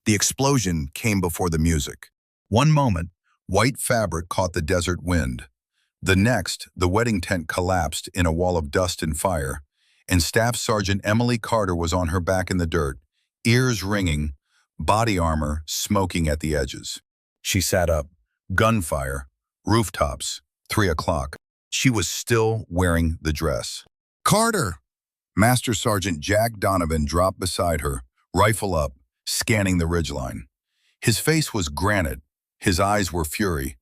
The explosion came before the music. One moment, white fabric caught the desert wind. The next, the wedding tent collapsed in a wall of dust and fire, and Staff Sergeant Emily Carter was on her back in the dirt, ears ringing, body armor smoking at the edges. She sat up. Gunfire. Rooftops. 3 o'clock. She was still wearing the dress. "Carter!" Master Sergeant Jack Donovan dropped beside her, rifle up, scanning the ridgeline. His face was granite. His eyes were fury.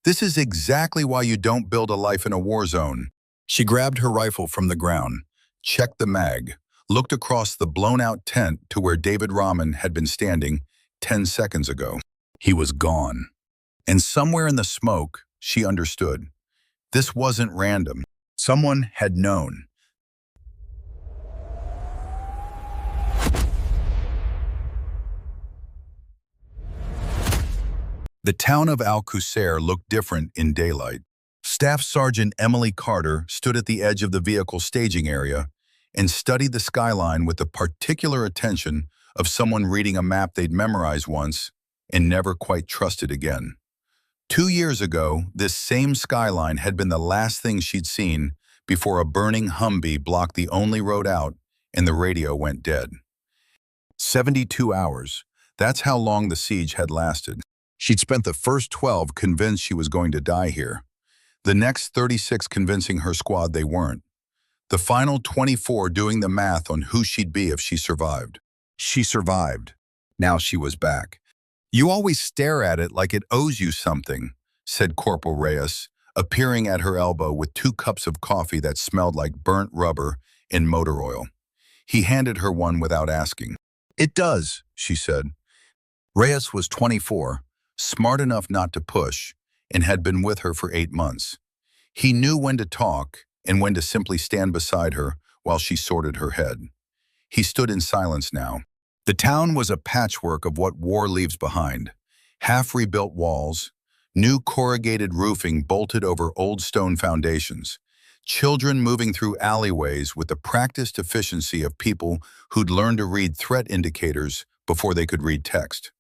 "This is exactly why you don't build a life in a war zone." She grabbed her rifle from the ground, checked the mag, looked across the blown-out tent to where David Rahman had been standing 10 seconds ago. He was gone. And somewhere in the smoke, she understood. This wasn't random. Someone had known. The town of Al-Qusair looked different in daylight. Staff Sergeant Emily Carter stood at the edge of the vehicle staging area and studied the skyline with the particular attention of someone reading a map they'd memorized once and never quite trusted again. 2 years ago, this same skyline had been the last thing she'd seen before a burning Humvee blocked the only road out and the radio went dead. 72 hours. That's how long the siege had lasted. She'd spent the first 12 convinced she was going to die here. The next 36 convincing her squad they weren't. The final 24 doing the math on who she'd be if she survived. She survived. Now she was back. "You always stare at it like it owes you something," said Corporal Reyes, appearing at her elbow with 2 cups of coffee that smelled like burnt rubber and motor oil. He handed her one without asking. "It does," she said. Reyes was 24, smart enough not to push, and had been with her for 8 months. He knew when to talk and when to simply stand beside her while she sorted her head. He stood in silence now. The town was a patchwork of what war leaves behind. Half-rebuilt walls, new corrugated roofing bolted over old stone foundations, children moving through alleyways with the practiced efficiency of people who'd learned to read threat indicators before they could read text.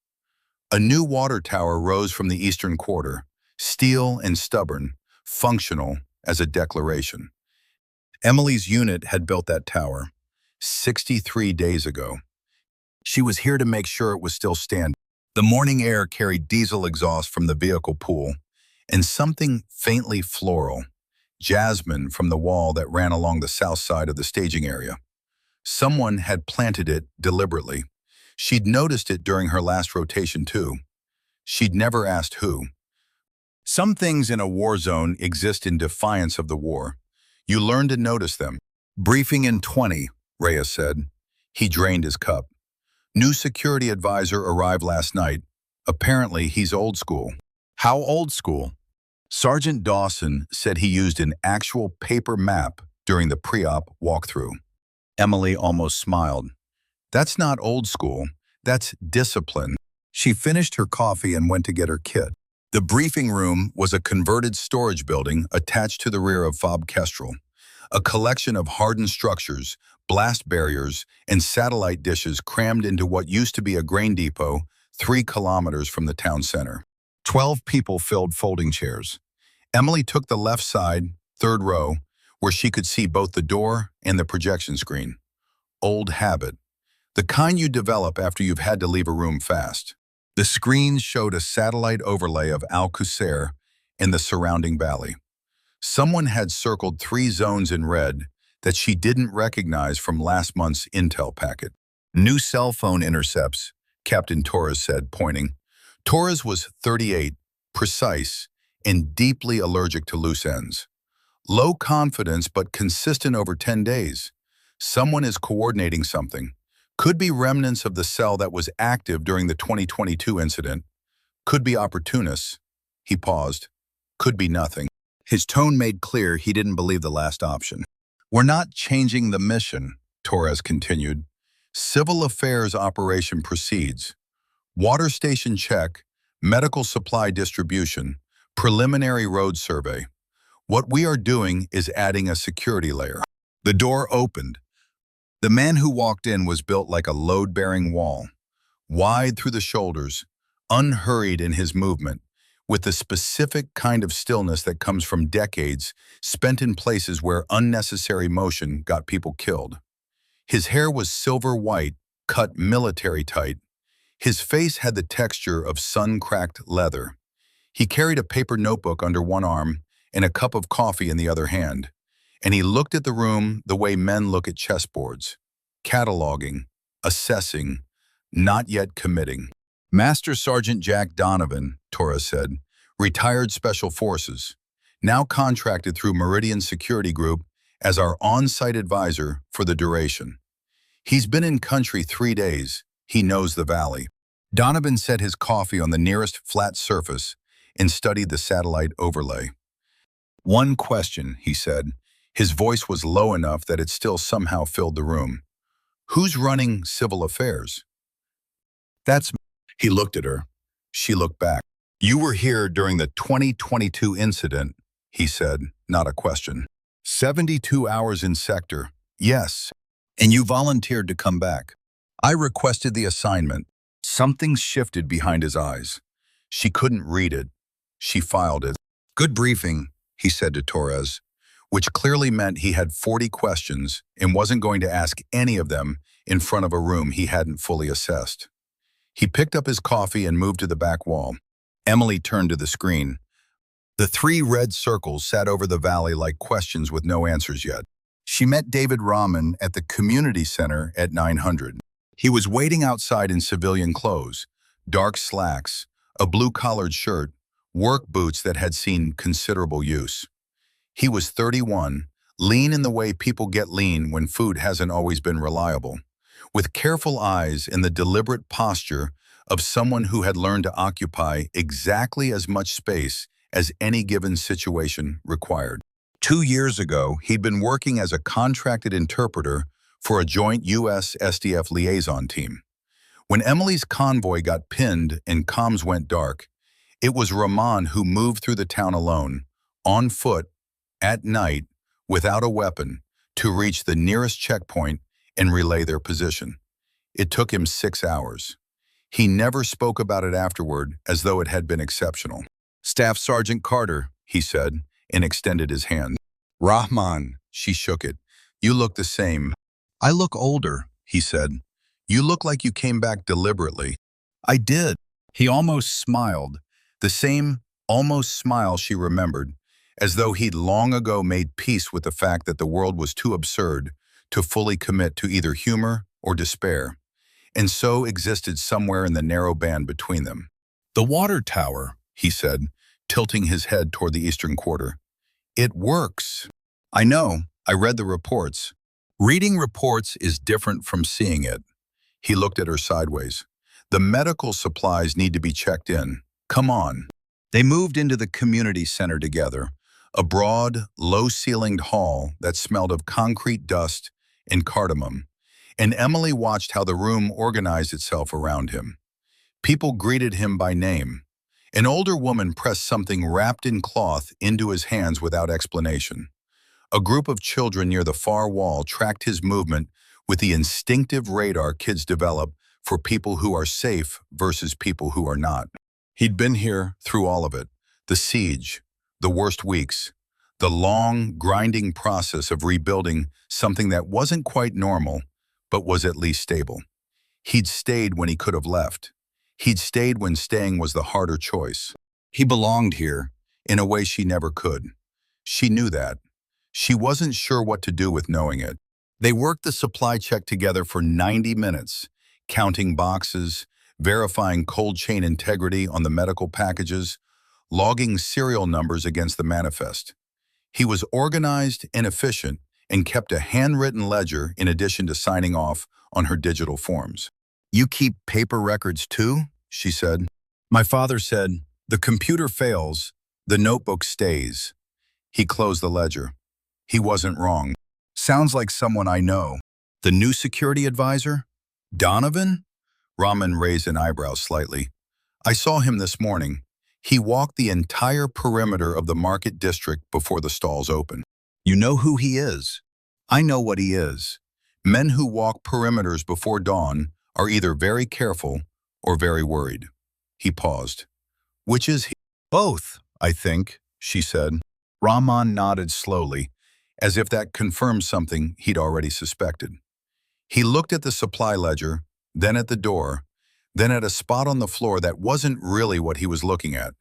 A new water tower rose from the eastern quarter, steel and stubborn, functional as a declaration. Emily's unit had built that tower 63 days ago. She was here to make sure it was still standing. The morning air carried diesel exhaust from the vehicle pool and something faintly floral, jasmine from the wall that ran along the south side of the staging area. Someone had planted it deliberately. She'd noticed it during her last rotation too. She'd never asked who. Some things in a war zone exist in defiance of the war. You learn to notice them. "Briefing in 20, Reyes said. He drained his cup. "New security advisor arrived last night. Apparently, he's old school." "How old school?" Sergeant Dawson said he used an actual paper map during the pre-op walkthrough. Emily almost smiled. "That's not old school. That's discipline." She finished her coffee and went to get her kit. The briefing room was a converted storage building attached to the rear of Fob Kestrel, a collection of hardened structures, blast barriers, and satellite dishes crammed into what used to be a grain depot 3 kilometers from the town center. 12 people filled folding chairs. Emily took the left side, 3rd row, where she could see both the door and the projection screen. Old habit. The kind you develop after you've had to leave a room fast. The screen showed a satellite overlay of Al-Qusair and the surrounding valley. Someone had circled 3 zones in red that she didn't recognize from last month's intel packet. "New cell phone intercepts," Captain Torres said, pointing. Torres was 38, precise, and deeply allergic to loose ends. Low confidence but consistent over 10 days. Someone is coordinating something. Could be remnants of the cell that was active during the 2022 incident. Could be opportunists. He paused. Could be nothing. His tone made clear he didn't believe the last option. "We're not changing the mission," Torres continued. "Civil affairs operation proceeds. Water station check, medical supply distribution, preliminary road survey. What we are doing is adding a security layer." The door opened. The man who walked in was built like a load-bearing wall. wide through the shoulders, unhurried in his movement, with the specific kind of stillness that comes from decades spent in places where unnecessary motion got people killed. His hair was silver white, cut military tight. His face had the texture of sun-cracked leather. He carried a paper notebook under one arm and a cup of coffee in the other hand, and he looked at the room the way men look at chessboards, cataloging, assessing, not yet committing. Master Sergeant Jack Donovan, Torres said, retired Special Forces, now contracted through Meridian Security Group as our on-site advisor for the duration. He's been in country 3 days. He knows the valley. Donovan set his coffee on the nearest flat surface and studied the satellite overlay. One question, he said. His voice was low enough that it still somehow filled the room. Who's running civil affairs? That's me. He looked at her. She looked back. You were here during the 2022 incident, he said, not a question. 72 hours in sector. Yes. And you volunteered to come back. I requested the assignment. Something shifted behind his eyes. She couldn't read it. She filed it. Good briefing, he said to Torres, which clearly meant he had 40 questions and wasn't going to ask any of them in front of a room he hadn't fully assessed. He picked up his coffee and moved to the back wall. Emily turned to the screen. The 3 red circles sat over the valley like questions with no answers yet. She met David Rahman at the community center at 900. He was waiting outside in civilian clothes, dark slacks, a blue-collared shirt, work boots that had seen considerable use. He was 31, lean in the way people get lean when food hasn't always been reliable, with careful eyes and the deliberate posture of someone who had learned to occupy exactly as much space as any given situation required. 2 years ago, he'd been working as a contracted interpreter for a joint U.S.-SDF liaison team. When Emily's convoy got pinned and comms went dark, it was Rahman who moved through the town alone, on foot, at night, without a weapon, to reach the nearest checkpoint and relay their position. It took him 6 hours. He never spoke about it afterward as though it had been exceptional. Staff Sergeant Carter, he said, and extended his hand. Rahman, she shook it. You look the same. I look older, he said. You look like you came back deliberately. I did. He almost smiled, the same almost smile she remembered, as though he'd long ago made peace with the fact that the world was too absurd to fully commit to either humor or despair, and so existed somewhere in the narrow band between them. The water tower, he said, tilting his head toward the eastern quarter. It works. I know. I read the reports. Reading reports is different from seeing it. He looked at her sideways. The medical supplies need to be checked in. Come on. They moved into the community center together, a broad, low-ceilinged hall that smelled of concrete dust and cardamom, and Emily watched how the room organized itself around him. People greeted him by name. An older woman pressed something wrapped in cloth into his hands without explanation. A group of children near the far wall tracked his movement with the instinctive radar kids develop for people who are safe versus people who are not. He'd been here through all of it, the siege, the worst weeks, the long, grinding process of rebuilding something that wasn't quite normal, but was at least stable. He'd stayed when he could have left. He'd stayed when staying was the harder choice. He belonged here in a way she never could. She knew that. She wasn't sure what to do with knowing it. They worked the supply check together for 90 minutes, counting boxes, verifying cold chain integrity on the medical packages, logging serial numbers against the manifest. He was organized and efficient and kept a handwritten ledger in addition to signing off on her digital forms. You keep paper records too? She said. My father said, the computer fails, the notebook stays. He closed the ledger. He wasn't wrong. Sounds like someone I know. The new security advisor? Donovan? Rahman raised an eyebrow slightly. I saw him this morning. He walked the entire perimeter of the market district before the stalls open. You know who he is? I know what he is. Men who walk perimeters before dawn are either very careful or very worried? He paused. Which is he? Both, I think, she said. Rahman nodded slowly, as if that confirmed something he'd already suspected. He looked at the supply ledger, then at the door, then at a spot on the floor that wasn't really what he was looking at.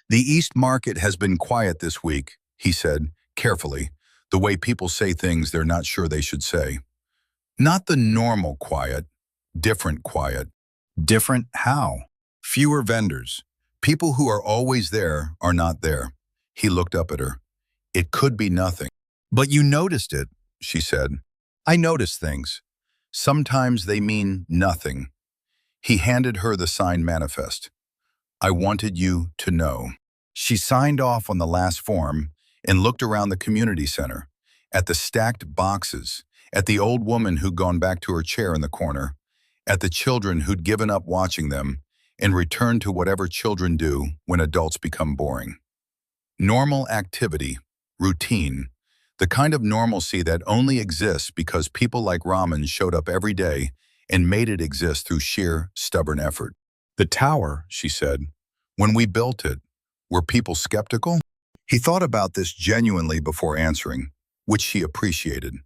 The East Market has been quiet this week, he said, carefully, the way people say things they're not sure they should say. Not the normal quiet, different quiet. Different how? Fewer vendors. People who are always there are not there. He looked up at her. It could be nothing. But you noticed it, she said. I notice things. Sometimes they mean nothing. He handed her the signed manifest. I wanted you to know. She signed off on the last form and looked around the community center, at the stacked boxes, at the old woman who'd gone back to her chair in the corner, at the children who'd given up watching them and returned to whatever children do when adults become boring. Normal activity, routine, the kind of normalcy that only exists because people like Rahman showed up every day and made it exist through sheer, stubborn effort. The tower, she said, when we built it, were people skeptical? He thought about this genuinely before answering, which she appreciated.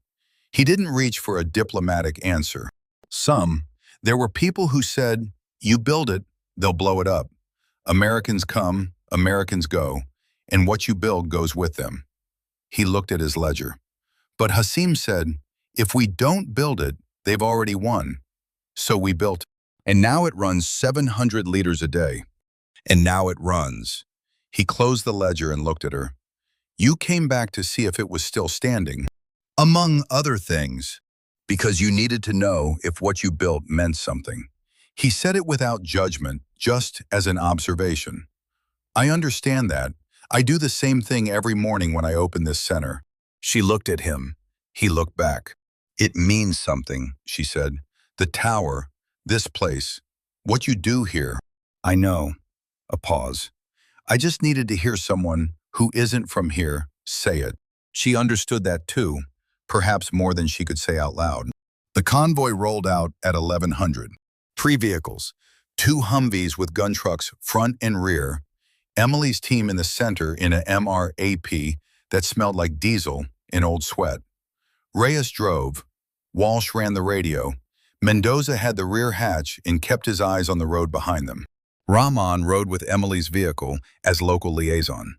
He didn't reach for a diplomatic answer. There were people who said, you build it, they'll blow it up. Americans come, Americans go, and what you build goes with them. He looked at his ledger. But Hasim said, if we don't build it, they've already won. So we built it. And now it runs 700 liters a day. And now it runs. He closed the ledger and looked at her. You came back to see if it was still standing. Among other things, because you needed to know if what you built meant something. He said it without judgment, just as an observation. I understand that. I do the same thing every morning when I open this center. She looked at him. He looked back. It means something, she said. The tower, this place, what you do here. I know. A pause. I just needed to hear someone who isn't from here say it. She understood that too, perhaps more than she could say out loud. The convoy rolled out at 1100. 3 vehicles, 2 Humvees with gun trucks front and rear, Emily's team in the center in a MRAP that smelled like diesel and old sweat. Reyes drove. Walsh ran the radio. Mendoza had the rear hatch and kept his eyes on the road behind them. Rahman rode with Emily's vehicle as local liaison.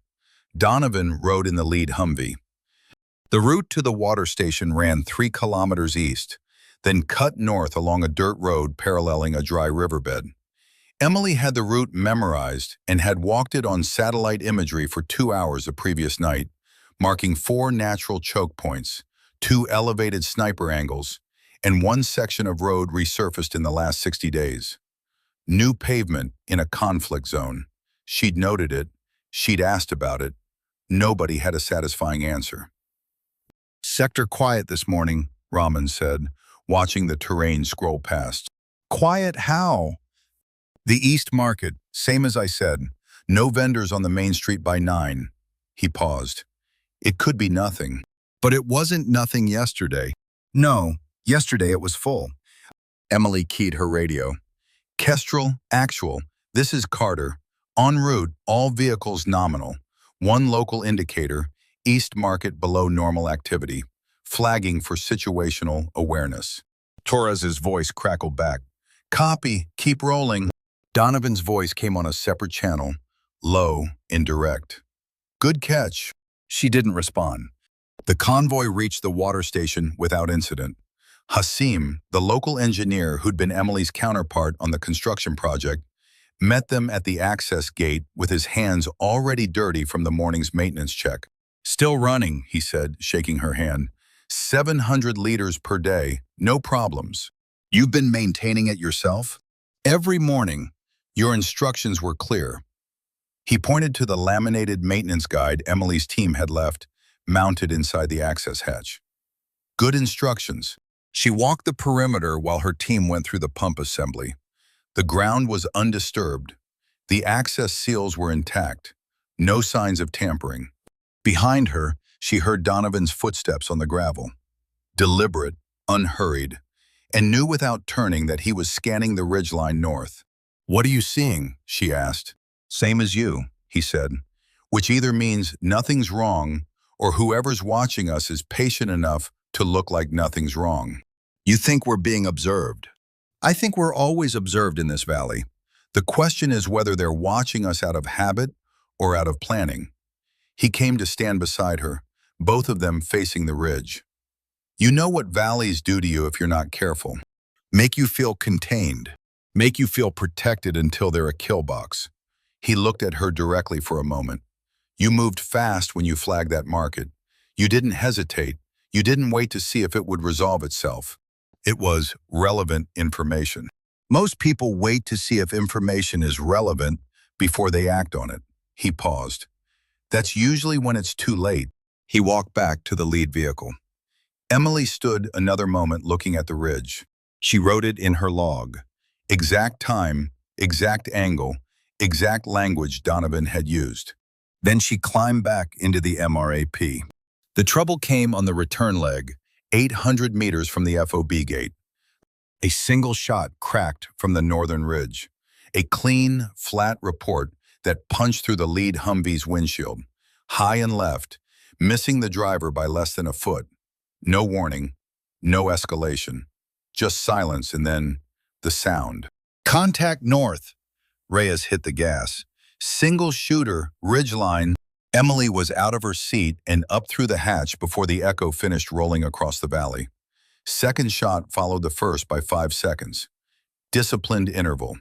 Donovan rode in the lead Humvee. The route to the water station ran 3 kilometers east, then cut north along a dirt road paralleling a dry riverbed. Emily had the route memorized and had walked it on satellite imagery for 2 hours the previous night, marking 4 natural choke points, 2 elevated sniper angles, and 1 section of road resurfaced in the last 60 days. New pavement in a conflict zone. She'd noted it. She'd asked about it. Nobody had a satisfying answer. Sector quiet this morning, Rahman said, watching the terrain scroll past. Quiet how? The East Market, same as I said. No vendors on the main street by 9. He paused. It could be nothing. But it wasn't nothing yesterday. No, yesterday it was full. Emily keyed her radio. Kestrel, actual. This is Carter. En route, all vehicles nominal. 1 local indicator, East Market below normal activity, flagging for situational awareness. Torres's voice crackled back. Copy, keep rolling. Donovan's voice came on a separate channel, low and direct. Good catch. She didn't respond. The convoy reached the water station without incident. Hasim, the local engineer who'd been Emily's counterpart on the construction project, met them at the access gate with his hands already dirty from the morning's maintenance check. Still running, he said, shaking her hand. 700 liters per day, no problems. You've been maintaining it yourself? Every morning, your instructions were clear. He pointed to the laminated maintenance guide Emily's team had left, mounted inside the access hatch. Good instructions. She walked the perimeter while her team went through the pump assembly. The ground was undisturbed. The access seals were intact. No signs of tampering. Behind her, she heard Donovan's footsteps on the gravel. Deliberate, unhurried, and knew without turning that he was scanning the ridgeline north. "What are you seeing?" she asked. "Same as you," he said, which either means nothing's wrong or whoever's watching us is patient enough to look like nothing's wrong. "You think we're being observed?" "I think we're always observed in this valley. The question is whether they're watching us out of habit or out of planning." He came to stand beside her, both of them facing the ridge. "You know what valleys do to you if you're not careful. Make you feel contained. Make you feel protected until they're a kill box." He looked at her directly for a moment. "You moved fast when you flagged that market. You didn't hesitate. You didn't wait to see if it would resolve itself. It was relevant information. Most people wait to see if information is relevant before they act on it." He paused. "That's usually when it's too late." He walked back to the lead vehicle. Emily stood another moment looking at the ridge. She wrote it in her log. Exact time, exact angle, exact language Donovan had used. Then she climbed back into the MRAP. The trouble came on the return leg, 800 meters from the FOB gate. A single shot cracked from the northern ridge. A clean, flat report that punched through the lead Humvee's windshield, high and left, missing the driver by less than a foot. No warning, no escalation, just silence and then the sound. "Contact north." Reyes hit the gas. Single shooter, ridgeline. Emily was out of her seat and up through the hatch before the echo finished rolling across the valley. Second shot followed the first by 5 seconds. Disciplined interval.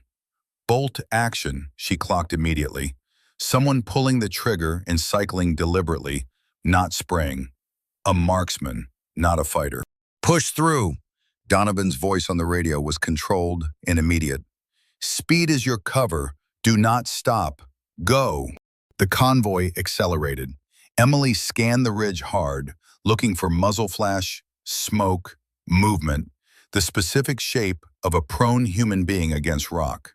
Bolt action, she clocked immediately. Someone pulling the trigger and cycling deliberately, not spraying. A marksman, not a fighter. "Push through." Donovan's voice on the radio was controlled and immediate. "Speed is your cover. Do not stop. Go." The convoy accelerated. Emily scanned the ridge hard, looking for muzzle flash, smoke, movement, the specific shape of a prone human being against rock.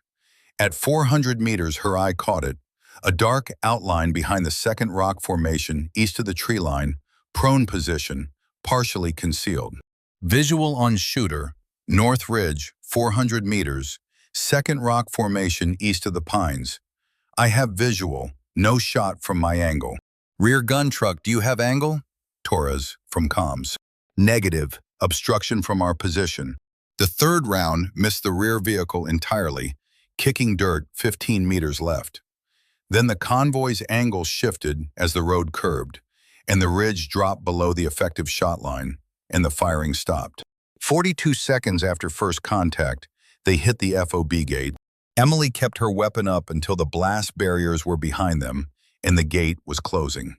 At 400 meters, her eye caught it, a dark outline behind the second rock formation east of the tree line, prone position, partially concealed. Visual on shooter, North Ridge, 400 meters, second rock formation east of the pines. "I have visual, no shot from my angle." "Rear gun truck, do you have angle?" Torres, from comms. "Negative, obstruction from our position." The third round missed the rear vehicle entirely, kicking dirt 15 meters left. Then the convoy's angle shifted as the road curved, and the ridge dropped below the effective shot line, and the firing stopped. 42 seconds after first contact, they hit the FOB gate. Emily kept her weapon up until the blast barriers were behind them, and the gate was closing.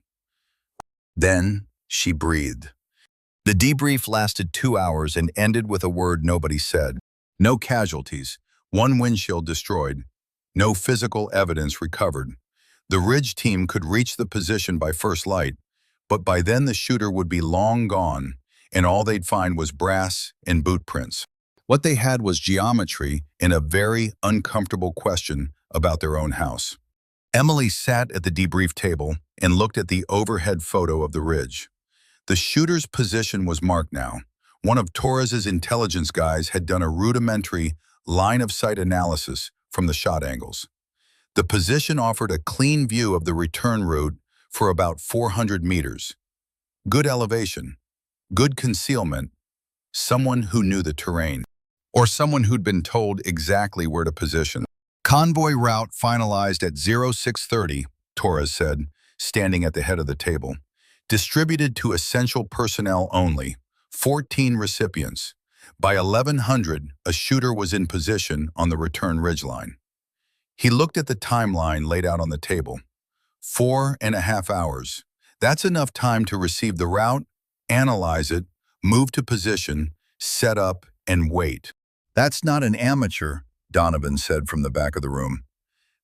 Then she breathed. The debrief lasted 2 hours and ended with a word nobody said. No casualties, one windshield destroyed, no physical evidence recovered. The Ridge team could reach the position by first light, but by then the shooter would be long gone, and all they'd find was brass and boot prints. What they had was geometry and a very uncomfortable question about their own house. Emily sat at the debrief table and looked at the overhead photo of the ridge. The shooter's position was marked now. One of Torres's intelligence guys had done a rudimentary line-of-sight analysis from the shot angles. The position offered a clean view of the return route for about 400 meters. Good elevation, good concealment, someone who knew the terrain, or someone who'd been told exactly where to position. "Convoy route finalized at 0630, Torres said, standing at the head of the table. "Distributed to essential personnel only, 14 recipients. By 1100, a shooter was in position on the return ridgeline." He looked at the timeline laid out on the table. 4.5 hours. That's enough time to receive the route, analyze it, move to position, set up, and wait. "That's not an amateur," Donovan said from the back of the room.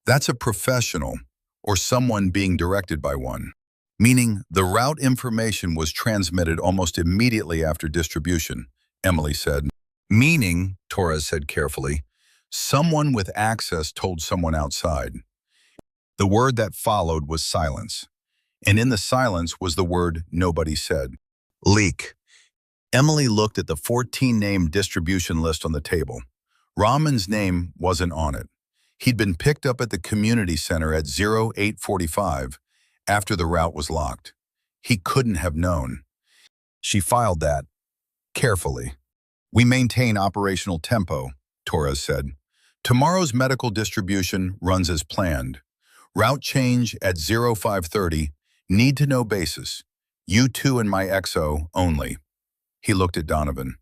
"That's a professional, or someone being directed by one." "Meaning the route information was transmitted almost immediately after distribution," Emily said. "Meaning," Torres said carefully, "someone with access told someone outside." The word that followed was silence. And in the silence was the word nobody said. Leak. Emily looked at the 14-name distribution list on the table. Rahman's name wasn't on it. He'd been picked up at the community center at 0845 after the route was locked. He couldn't have known. She filed that, carefully. We maintain operational tempo, Torres said. Tomorrow's medical distribution runs as planned. Route change at 0530, need to know basis. U2 and my XO only. He looked at Donovan.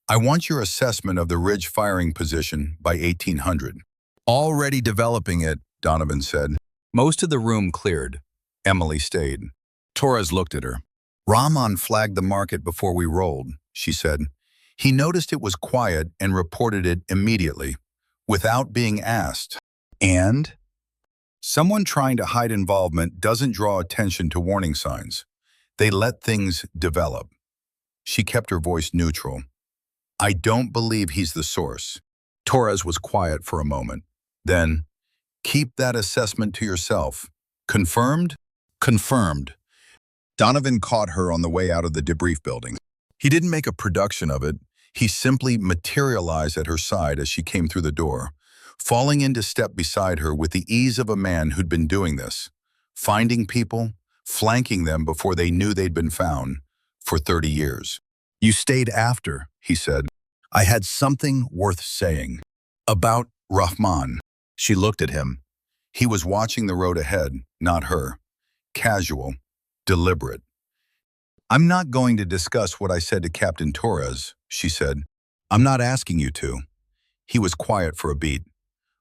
I want your assessment of the ridge firing position by 1800. Already developing it, Donovan said. Most of the room cleared. Emily stayed. Torres looked at her. Rahman flagged the market before we rolled, she said. He noticed it was quiet and reported it immediately, without being asked. And? Someone trying to hide involvement doesn't draw attention to warning signs. They let things develop. She kept her voice neutral. I don't believe he's the source. Torres was quiet for a moment. Then, keep that assessment to yourself. Confirmed? Confirmed. Donovan caught her on the way out of the debrief building. He didn't make a production of it. He simply materialized at her side as she came through the door, falling into step beside her with the ease of a man who'd been doing this, finding people, flanking them before they knew they'd been found, for 30 years. You stayed after, he said. I had something worth saying. About Rahman. She looked at him. He was watching the road ahead, not her. Casual, deliberate. I'm not going to discuss what I said to Captain Torres, she said. I'm not asking you to. He was quiet for a beat.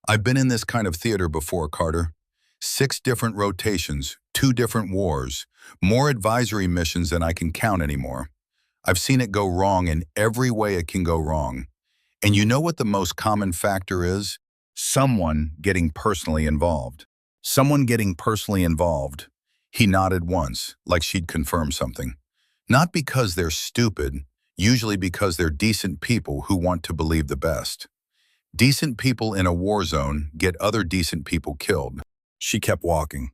I've been in this kind of theater before, Carter. 6 different rotations, 2 different wars, more advisory missions than I can count anymore. I've seen it go wrong in every way it can go wrong. And you know what the most common factor is? Someone getting personally involved. Someone getting personally involved. He nodded once, like she'd confirmed something. Not because they're stupid, usually because they're decent people who want to believe the best. Decent people in a war zone get other decent people killed. She kept walking.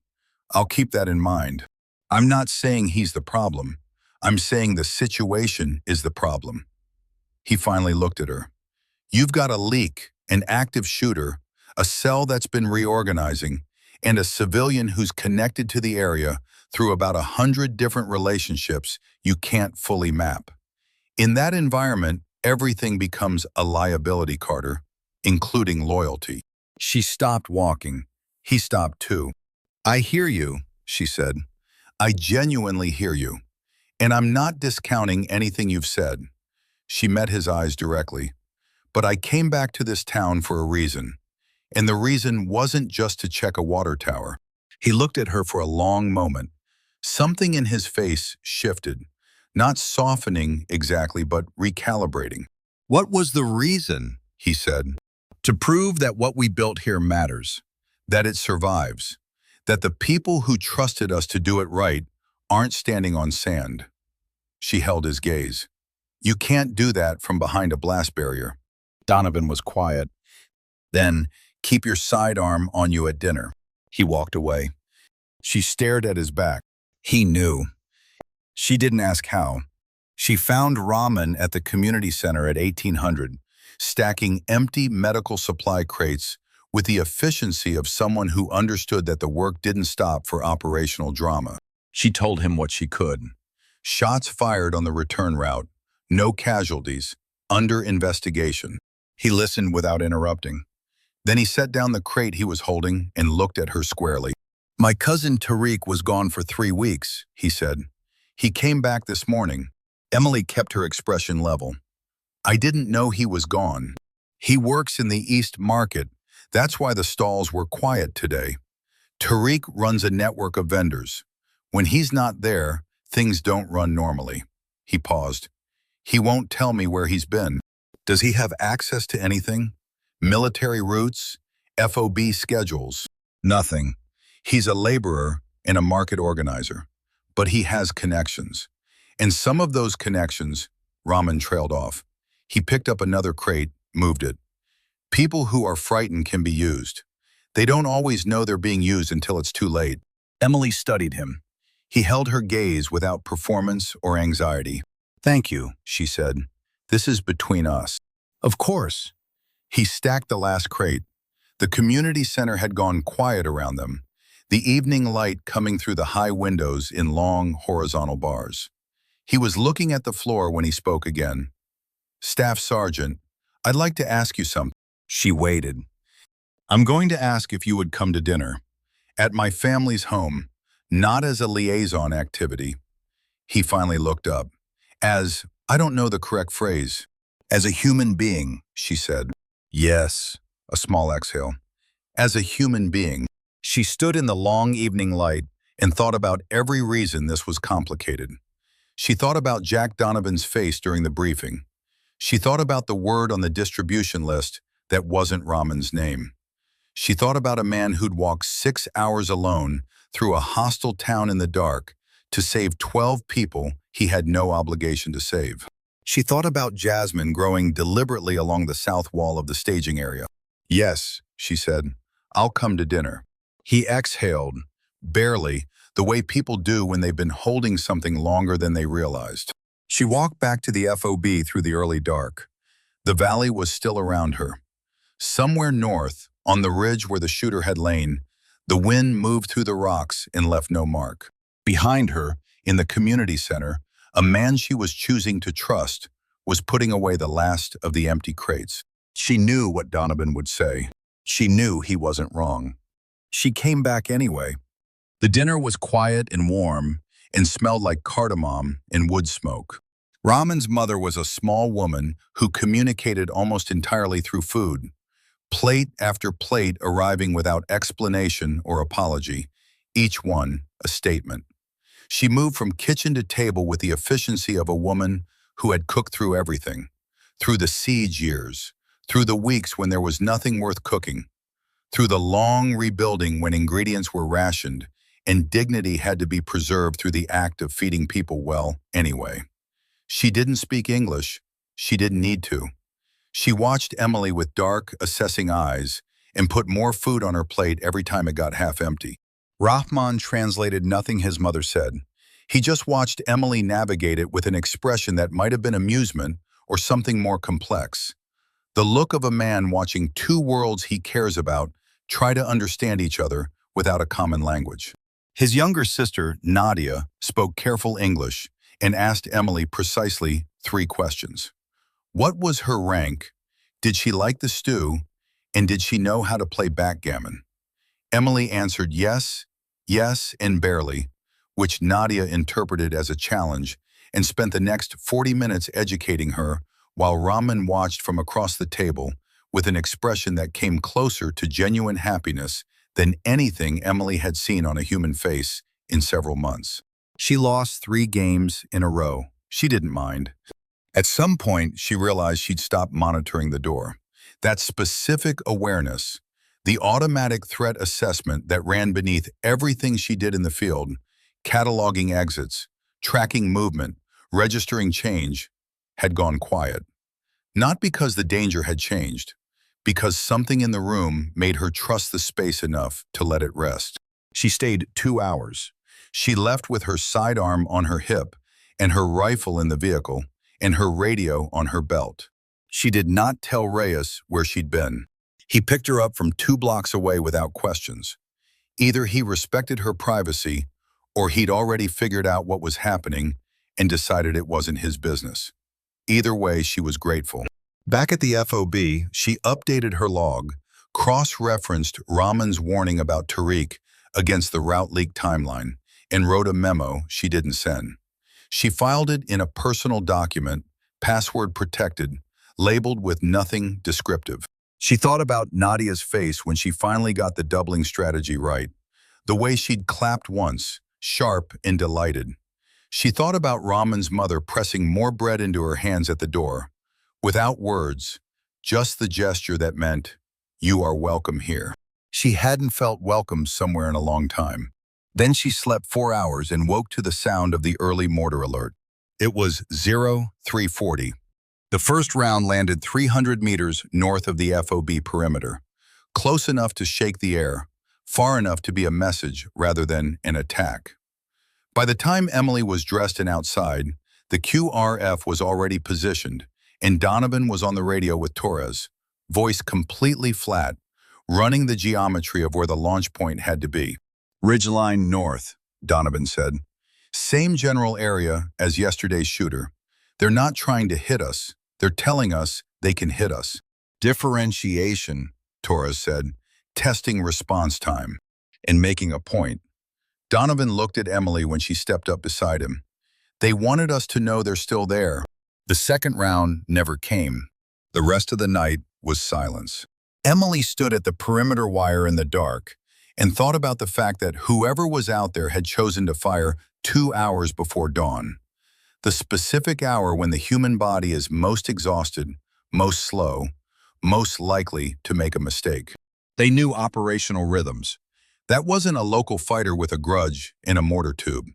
I'll keep that in mind. I'm not saying he's the problem. I'm saying the situation is the problem. He finally looked at her. You've got a leak, an active shooter, a cell that's been reorganizing, and a civilian who's connected to the area through about 100 different relationships you can't fully map. In that environment, everything becomes a liability, Carter, including loyalty. She stopped walking. He stopped too. I hear you, she said. I genuinely hear you. And I'm not discounting anything you've said. She met his eyes directly. But I came back to this town for a reason. And the reason wasn't just to check a water tower. He looked at her for a long moment. Something in his face shifted, not softening exactly, but recalibrating. What was the reason, he said? To prove that what we built here matters, that it survives, that the people who trusted us to do it right aren't standing on sand. She held his gaze. You can't do that from behind a blast barrier. Donovan was quiet. Then, keep your sidearm on you at dinner. He walked away. She stared at his back. He knew. She didn't ask how. She found Rahman at the community center at 1800, stacking empty medical supply crates with the efficiency of someone who understood that the work didn't stop for operational drama. She told him what she could. Shots fired on the return route, no casualties, under investigation. He listened without interrupting. Then he set down the crate he was holding and looked at her squarely. My cousin Tariq was gone for 3 weeks, he said. He came back this morning. Emily kept her expression level. I didn't know he was gone. He works in the East Market. That's why the stalls were quiet today. Tariq runs a network of vendors. When he's not there, things don't run normally. He paused. He won't tell me where he's been. Does he have access to anything? Military routes? FOB schedules? Nothing. He's a laborer and a market organizer. But he has connections. And some of those connections, Rahman trailed off. He picked up another crate, moved it. People who are frightened can be used. They don't always know they're being used until it's too late. Emily studied him. He held her gaze without performance or anxiety. Thank you, she said. This is between us. Of course. He stacked the last crate. The community center had gone quiet around them, the evening light coming through the high windows in long, horizontal bars. He was looking at the floor when he spoke again. "Staff Sergeant, I'd like to ask you something." She waited. "I'm going to ask if you would come to dinner. At my family's home, not as a liaison activity." He finally looked up. I don't know the correct phrase. "As a human being," she said. "Yes," a small exhale. "As a human being." She stood in the long evening light and thought about every reason this was complicated. She thought about Jack Donovan's face during the briefing. She thought about the word on the distribution list that wasn't Raman's name. She thought about a man who'd walked 6 hours alone through a hostile town in the dark to save 12 people he had no obligation to save. She thought about Jasmine growing deliberately along the south wall of the staging area. "Yes," she said, "I'll come to dinner." He exhaled, barely, the way people do when they've been holding something longer than they realized. She walked back to the FOB through the early dark. The valley was still around her. Somewhere north, on the ridge where the shooter had lain, the wind moved through the rocks and left no mark. Behind her, in the community center, a man she was choosing to trust was putting away the last of the empty crates. She knew what Donovan would say. She knew he wasn't wrong. She came back anyway. The dinner was quiet and warm and smelled like cardamom and wood smoke. Raman's mother was a small woman who communicated almost entirely through food, plate after plate arriving without explanation or apology, each one a statement. She moved from kitchen to table with the efficiency of a woman who had cooked through everything, through the siege years, through the weeks when there was nothing worth cooking, through the long rebuilding when ingredients were rationed and dignity had to be preserved through the act of feeding people well anyway. She didn't speak English. She didn't need to. She watched Emily with dark, assessing eyes and put more food on her plate every time it got half empty. Rahman translated nothing his mother said. He just watched Emily navigate it with an expression that might have been amusement or something more complex. The look of a man watching two worlds he cares about try to understand each other without a common language. His younger sister, Nadia, spoke careful English and asked Emily precisely 3 questions. What was her rank? Did she like the stew? And did she know how to play backgammon? Emily answered yes, yes, and barely, which Nadia interpreted as a challenge, and spent the next 40 minutes educating her while Raman watched from across the table with an expression that came closer to genuine happiness than anything Emily had seen on a human face in several months. She lost 3 games in a row. She didn't mind. At some point, she realized she'd stop monitoring the door. That specific awareness, the automatic threat assessment that ran beneath everything she did in the field, cataloging exits, tracking movement, registering change, had gone quiet. Not because the danger had changed, because something in the room made her trust the space enough to let it rest. She stayed 2 hours. She left with her sidearm on her hip and her rifle in the vehicle and her radio on her belt. She did not tell Reyes where she'd been. He picked her up from 2 blocks away without questions. Either he respected her privacy or he'd already figured out what was happening and decided it wasn't his business. Either way, she was grateful. Back at the FOB, she updated her log, cross-referenced Raman's warning about Tariq against the route leak timeline, and wrote a memo she didn't send. She filed it in a personal document, password protected, labeled with nothing descriptive. She thought about Nadia's face when she finally got the doubling strategy right, the way she'd clapped once, sharp and delighted. She thought about Raman's mother pressing more bread into her hands at the door, without words, just the gesture that meant, "You are welcome here." She hadn't felt welcome somewhere in a long time. Then she slept 4 hours and woke to the sound of the early mortar alert. It was 0340. The first round landed 300 meters north of the FOB perimeter, close enough to shake the air, far enough to be a message rather than an attack. By the time Emily was dressed and outside, the QRF was already positioned, and Donovan was on the radio with Torres, voice completely flat, running the geometry of where the launch point had to be. Ridgeline north, Donovan said. Same general area as yesterday's shooter. They're not trying to hit us. They're telling us they can hit us. Differentiation, Torres said, testing response time and making a point. Donovan looked at Emily when she stepped up beside him. They wanted us to know they're still there. The second round never came. The rest of the night was silence. Emily stood at the perimeter wire in the dark and thought about the fact that whoever was out there had chosen to fire 2 hours before dawn. The specific hour when the human body is most exhausted, most slow, most likely to make a mistake. They knew operational rhythms. That wasn't a local fighter with a grudge in a mortar tube.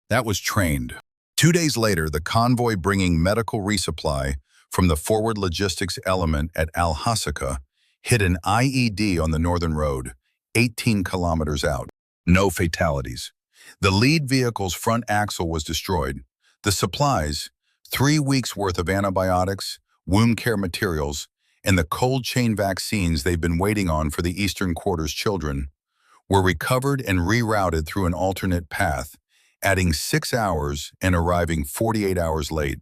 That was trained. 2 days later, the convoy bringing medical resupply from the forward logistics element at Al-Hasaka hit an IED on the northern road, 18 kilometers out. No fatalities. The lead vehicle's front axle was destroyed. The supplies, 3 weeks' worth of antibiotics, wound care materials, and the cold chain vaccines they've been waiting on for the Eastern Quarter's children, were recovered and rerouted through an alternate path, adding 6 hours and arriving 48 hours late,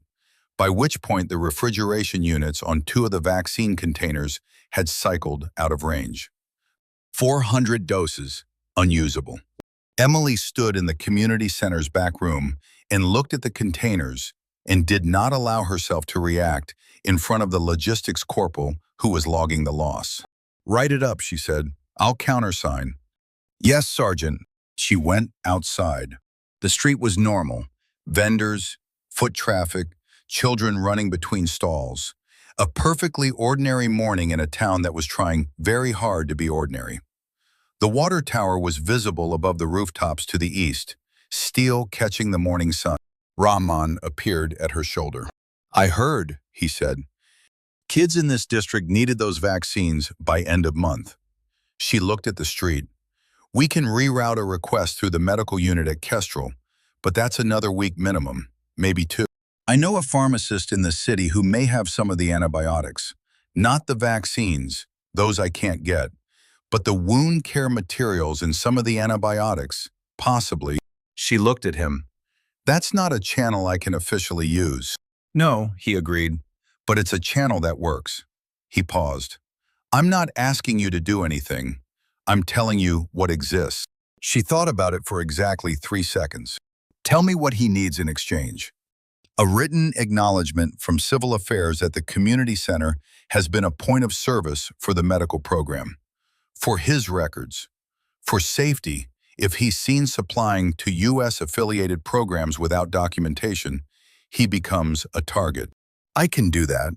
by which point the refrigeration units on 2 of the vaccine containers had cycled out of range. 400 doses, unusable. Emily stood in the community center's back room and looked at the containers and did not allow herself to react in front of the logistics corporal who was logging the loss. "Write it up," she said. "I'll countersign." "Yes, Sergeant." She went outside. The street was normal. Vendors, foot traffic, children running between stalls. A perfectly ordinary morning in a town that was trying very hard to be ordinary. The water tower was visible above the rooftops to the east, steel catching the morning sun. Rahman appeared at her shoulder. "I heard," he said. "Kids in this district needed those vaccines by end of month." She looked at the street. "We can reroute a request through the medical unit at Kestrel, but that's another week minimum, maybe 2. I know a pharmacist in the city who may have some of the antibiotics. Not the vaccines, those I can't get, but the wound care materials and some of the antibiotics, possibly." She looked at him. "That's not a channel I can officially use." "No," he agreed, "but it's a channel that works." He paused. "I'm not asking you to do anything. I'm telling you what exists." She thought about it for exactly 3 seconds. "Tell me what he needs in exchange." A written acknowledgement from Civil Affairs at the community center has been a point of service for the medical program. For his records. For safety, if he's seen supplying to U.S.-affiliated programs without documentation, he becomes a target. "I can do that."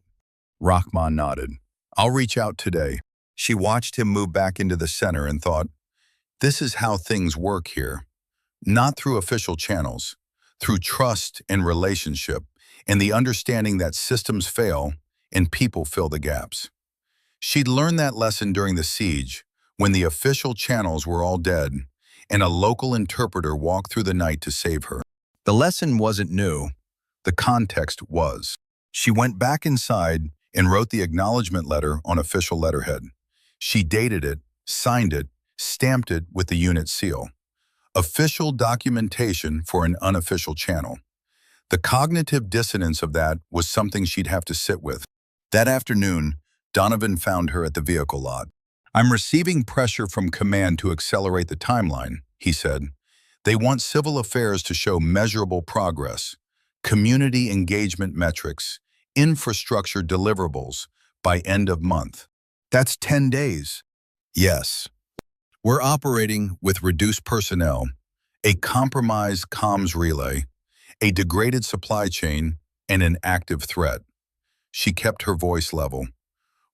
Rahman nodded. "I'll reach out today." She watched him move back into the center and thought, this is how things work here. Not through official channels, through trust and relationship, and the understanding that systems fail and people fill the gaps. She'd learned that lesson during the siege, when the official channels were all dead, and a local interpreter walked through the night to save her. The lesson wasn't new. The context was. She went back inside and wrote the acknowledgement letter on official letterhead. She dated it, signed it, stamped it with the unit seal. Official documentation for an unofficial channel. The cognitive dissonance of that was something she'd have to sit with. That afternoon, Donovan found her at the vehicle lot. "I'm receiving pressure from command to accelerate the timeline," he said. "They want Civil Affairs to show measurable progress, community engagement metrics, infrastructure deliverables by end of month." "That's 10 days. "Yes. We're operating with reduced personnel, a compromised comms relay, a degraded supply chain, and an active threat." She kept her voice level.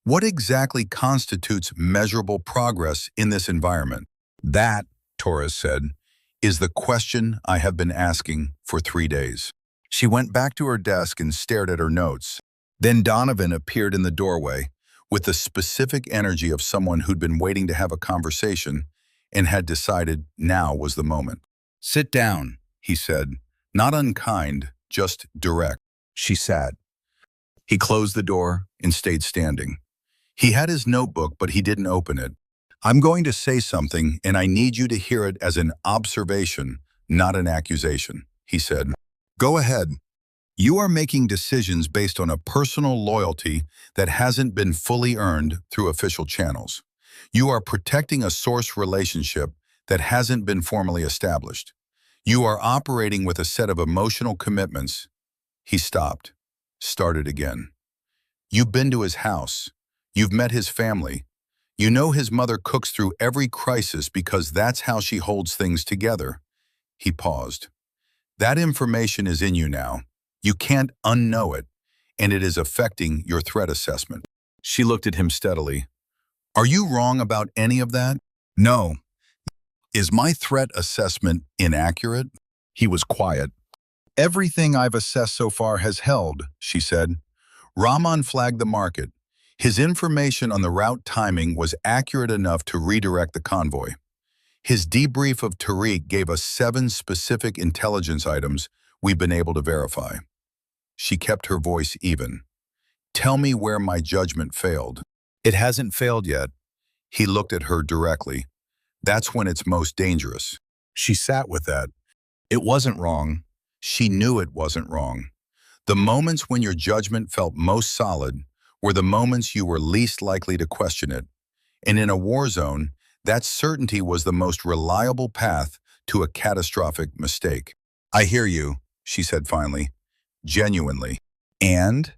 "What exactly constitutes measurable progress in this environment?" "That," Torres said, "is the question I have been asking for 3 days." She went back to her desk and stared at her notes. Then Donovan appeared in the doorway with the specific energy of someone who'd been waiting to have a conversation and had decided now was the moment. "Sit down," he said, not unkind, just direct. She sat. He closed the door and stayed standing. He had his notebook, but he didn't open it. I'm going to say something, and I need you to hear it as an observation, not an accusation, he said. Go ahead. You are making decisions based on a personal loyalty that hasn't been fully earned through official channels. You are protecting a source relationship that hasn't been formally established. You are operating with a set of emotional commitments. He stopped, started again. You've been to his house. You've met his family. You know his mother cooks through every crisis because that's how she holds things together. He paused. That information is in you now. You can't unknow it, and it is affecting your threat assessment. She looked at him steadily. Are you wrong about any of that? No. Is my threat assessment inaccurate? He was quiet. Everything I've assessed so far has held, she said. Rahman flagged the market. His information on the route timing was accurate enough to redirect the convoy. His debrief of Tariq gave us 7 specific intelligence items we've been able to verify. She kept her voice even. Tell me where my judgment failed. It hasn't failed yet. He looked at her directly. That's when it's most dangerous. She sat with that. It wasn't wrong. She knew it wasn't wrong. The moments when your judgment felt most solid were the moments you were least likely to question it. And in a war zone, that certainty was the most reliable path to a catastrophic mistake. I hear you, she said finally, genuinely. And?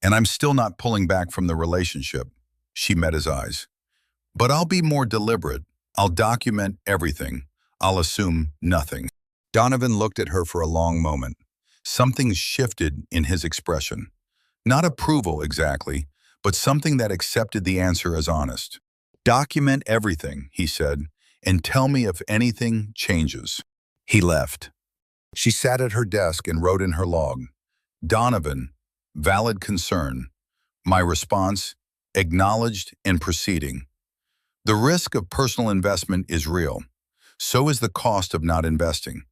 And I'm still not pulling back from the relationship. She met his eyes. But I'll be more deliberate. I'll document everything. I'll assume nothing. Donovan looked at her for a long moment. Something shifted in his expression. Not approval exactly, but something that accepted the answer as honest. Document everything, he said, and tell me if anything changes. He left. She sat at her desk and wrote in her log, Donovan, valid concern. My response, acknowledged and proceeding. The risk of personal investment is real. So is the cost of not investing.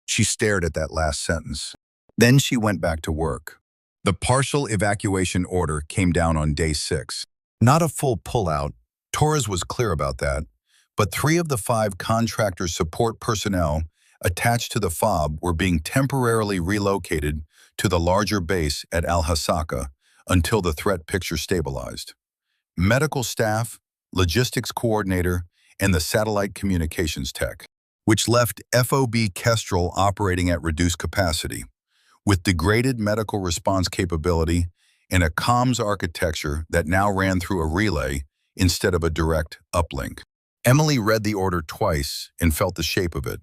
She stared at that last sentence. Then she went back to work. The partial evacuation order came down on day 6. Not a full pullout. Torres was clear about that. But 3 of the 5 contractor support personnel attached to the FOB were being temporarily relocated to the larger base at Al-Hasaka until the threat picture stabilized. Medical staff, logistics coordinator, and the satellite communications tech, which left FOB Kestrel operating at reduced capacity, with degraded medical response capability and a comms architecture that now ran through a relay instead of a direct uplink. Emily read the order twice and felt the shape of it,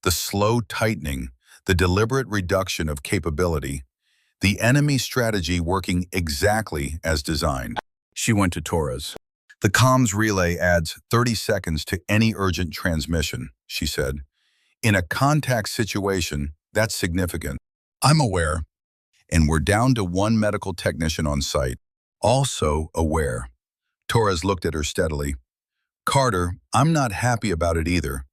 the slow tightening, the deliberate reduction of capability, the enemy strategy working exactly as designed. She went to Torres. The comms relay adds 30 seconds to any urgent transmission, she said. In a contact situation, that's significant. I'm aware. And we're down to 1 medical technician on site. Also aware. Torres looked at her steadily. Carter, I'm not happy about it either.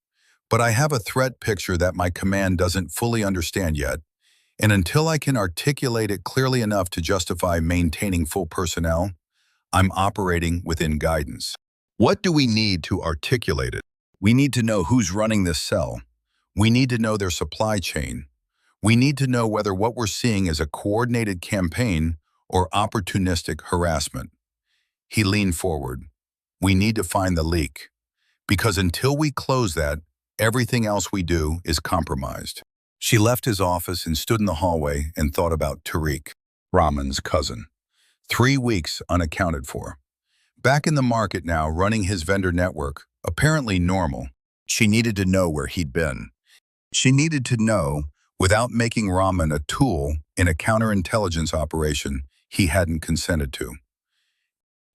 But I have a threat picture that my command doesn't fully understand yet. And until I can articulate it clearly enough to justify maintaining full personnel, I'm operating within guidance. What do we need to articulate it? We need to know who's running this cell. We need to know their supply chain. We need to know whether what we're seeing is a coordinated campaign or opportunistic harassment. He leaned forward. We need to find the leak. Because until we close that, everything else we do is compromised. She left his office and stood in the hallway and thought about Tariq, Rahman's cousin. 3 weeks unaccounted for. Back in the market now, running his vendor network, apparently normal. She needed to know where he'd been. She needed to know without making Rahman a tool in a counterintelligence operation he hadn't consented to.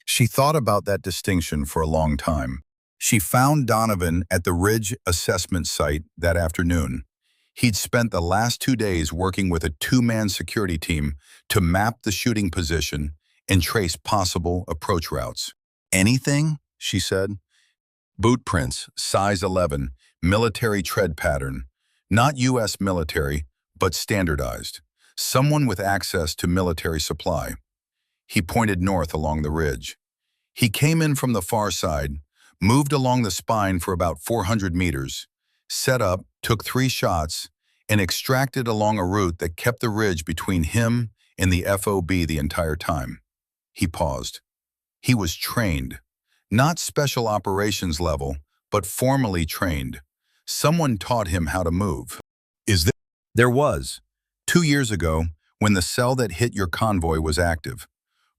She thought about that distinction for a long time. She found Donovan at the Ridge assessment site that afternoon. He'd spent the last 2 days working with a 2-man security team to map the shooting position and trace possible approach routes. Anything? She said. Boot prints, size 11, military tread pattern. Not U.S. military, but standardized. Someone with access to military supply. He pointed north along the ridge. He came in from the far side, moved along the spine for about 400 meters, set up, took 3 shots, and extracted along a route that kept the ridge between him and the FOB the entire time. He paused. He was trained. Not special operations level, but formally trained. Someone taught him how to move. Is there? There was. 2 years ago, when the cell that hit your convoy was active.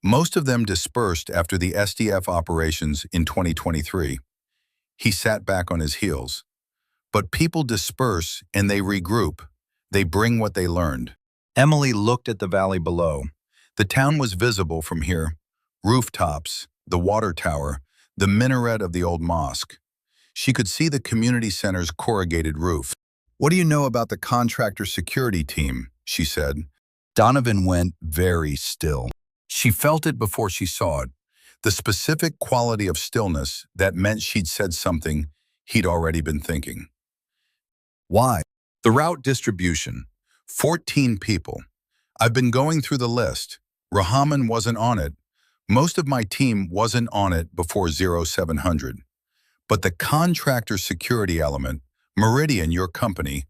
Most of them dispersed after the SDF operations in 2023. He sat back on his heels. But people disperse and they regroup. They bring what they learned. Emily looked at the valley below. The town was visible from here. Rooftops, the water tower, the minaret of the old mosque. She could see the community center's corrugated roof. "What do you know about the contractor security team?" she said. Donovan went very still. She felt it before she saw it. The specific quality of stillness that meant she'd said something he'd already been thinking. Why? The route distribution. 14 people. I've been going through the list. Rahman wasn't on it. Most of my team wasn't on it before 0700. But the contractor security element, Meridian, your company,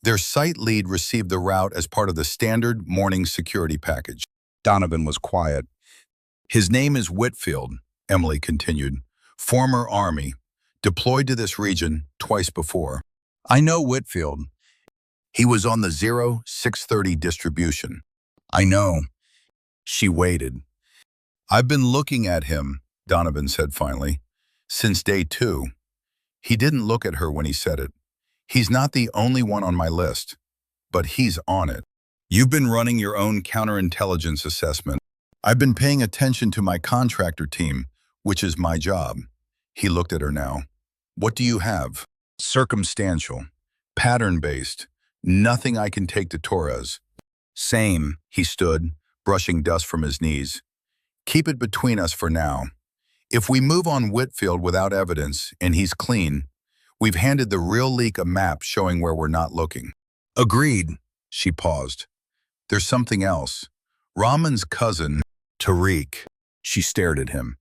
their site lead received the route as part of the standard morning security package. Donovan was quiet. "His name is Whitfield," Emily continued. "Former Army, deployed to this region twice before. I know Whitfield. He was on the 0630 distribution." "I know." She waited. "I've been looking at him," Donovan said finally, "since day 2. He didn't look at her when he said it. He's not the only one on my list, but he's on it. You've been running your own counterintelligence assessment. I've been paying attention to my contractor team, which is my job." He looked at her now. "What do you have?" "Circumstantial, pattern-based, nothing I can take to Torres." "Same," he stood, brushing dust from his knees. "Keep it between us for now. If we move on Whitfield without evidence and he's clean, we've handed the real leak a map showing where we're not looking." "Agreed." She paused. "There's something else. Rahman's cousin, Tariq." She stared at him.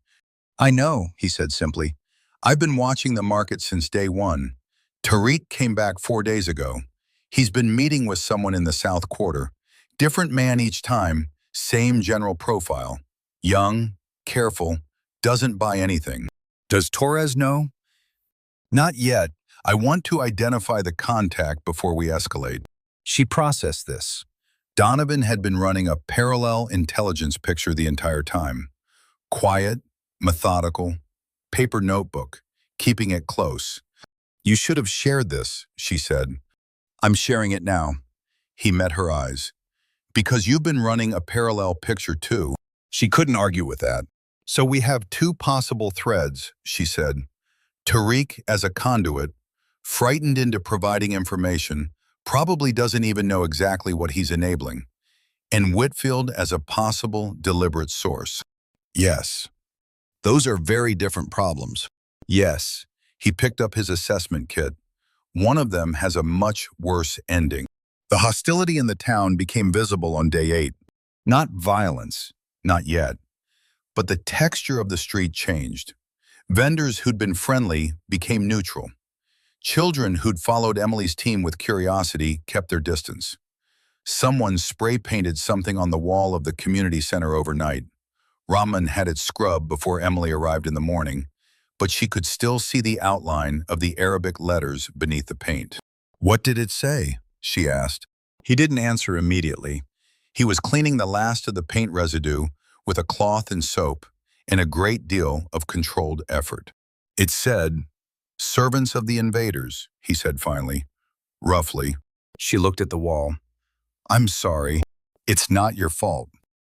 "I know," he said simply. "I've been watching the market since day 1. Tariq came back 4 days ago. He's been meeting with someone in the South Quarter. Different man each time, same general profile. Young, careful, doesn't buy anything." "Does Torres know?" "Not yet. I want to identify the contact before we escalate." She processed this. Donovan had been running a parallel intelligence picture the entire time. Quiet, methodical, paper notebook, keeping it close. "You should have shared this," she said. "I'm sharing it now." He met her eyes. "Because you've been running a parallel picture too." She couldn't argue with that. "So we have 2 possible threads," she said. Tariq as a conduit, frightened into providing information, probably doesn't even know exactly what he's enabling. And Whitfield as a possible deliberate source. Yes. Those are very different problems. Yes. He picked up his assessment kit. One of them has a much worse ending. The hostility in the town became visible on day 8. Not violence, not yet. But the texture of the street changed. Vendors who'd been friendly became neutral. Children who'd followed Emily's team with curiosity kept their distance. Someone spray-painted something on the wall of the community center overnight. Rahman had it scrubbed before Emily arrived in the morning, but she could still see the outline of the Arabic letters beneath the paint. "What did it say?" she asked. He didn't answer immediately. He was cleaning the last of the paint residue with a cloth and soap, and a great deal of controlled effort. It said, "Servants of the invaders," he said finally, roughly. She looked at the wall. "I'm sorry. It's not your fault.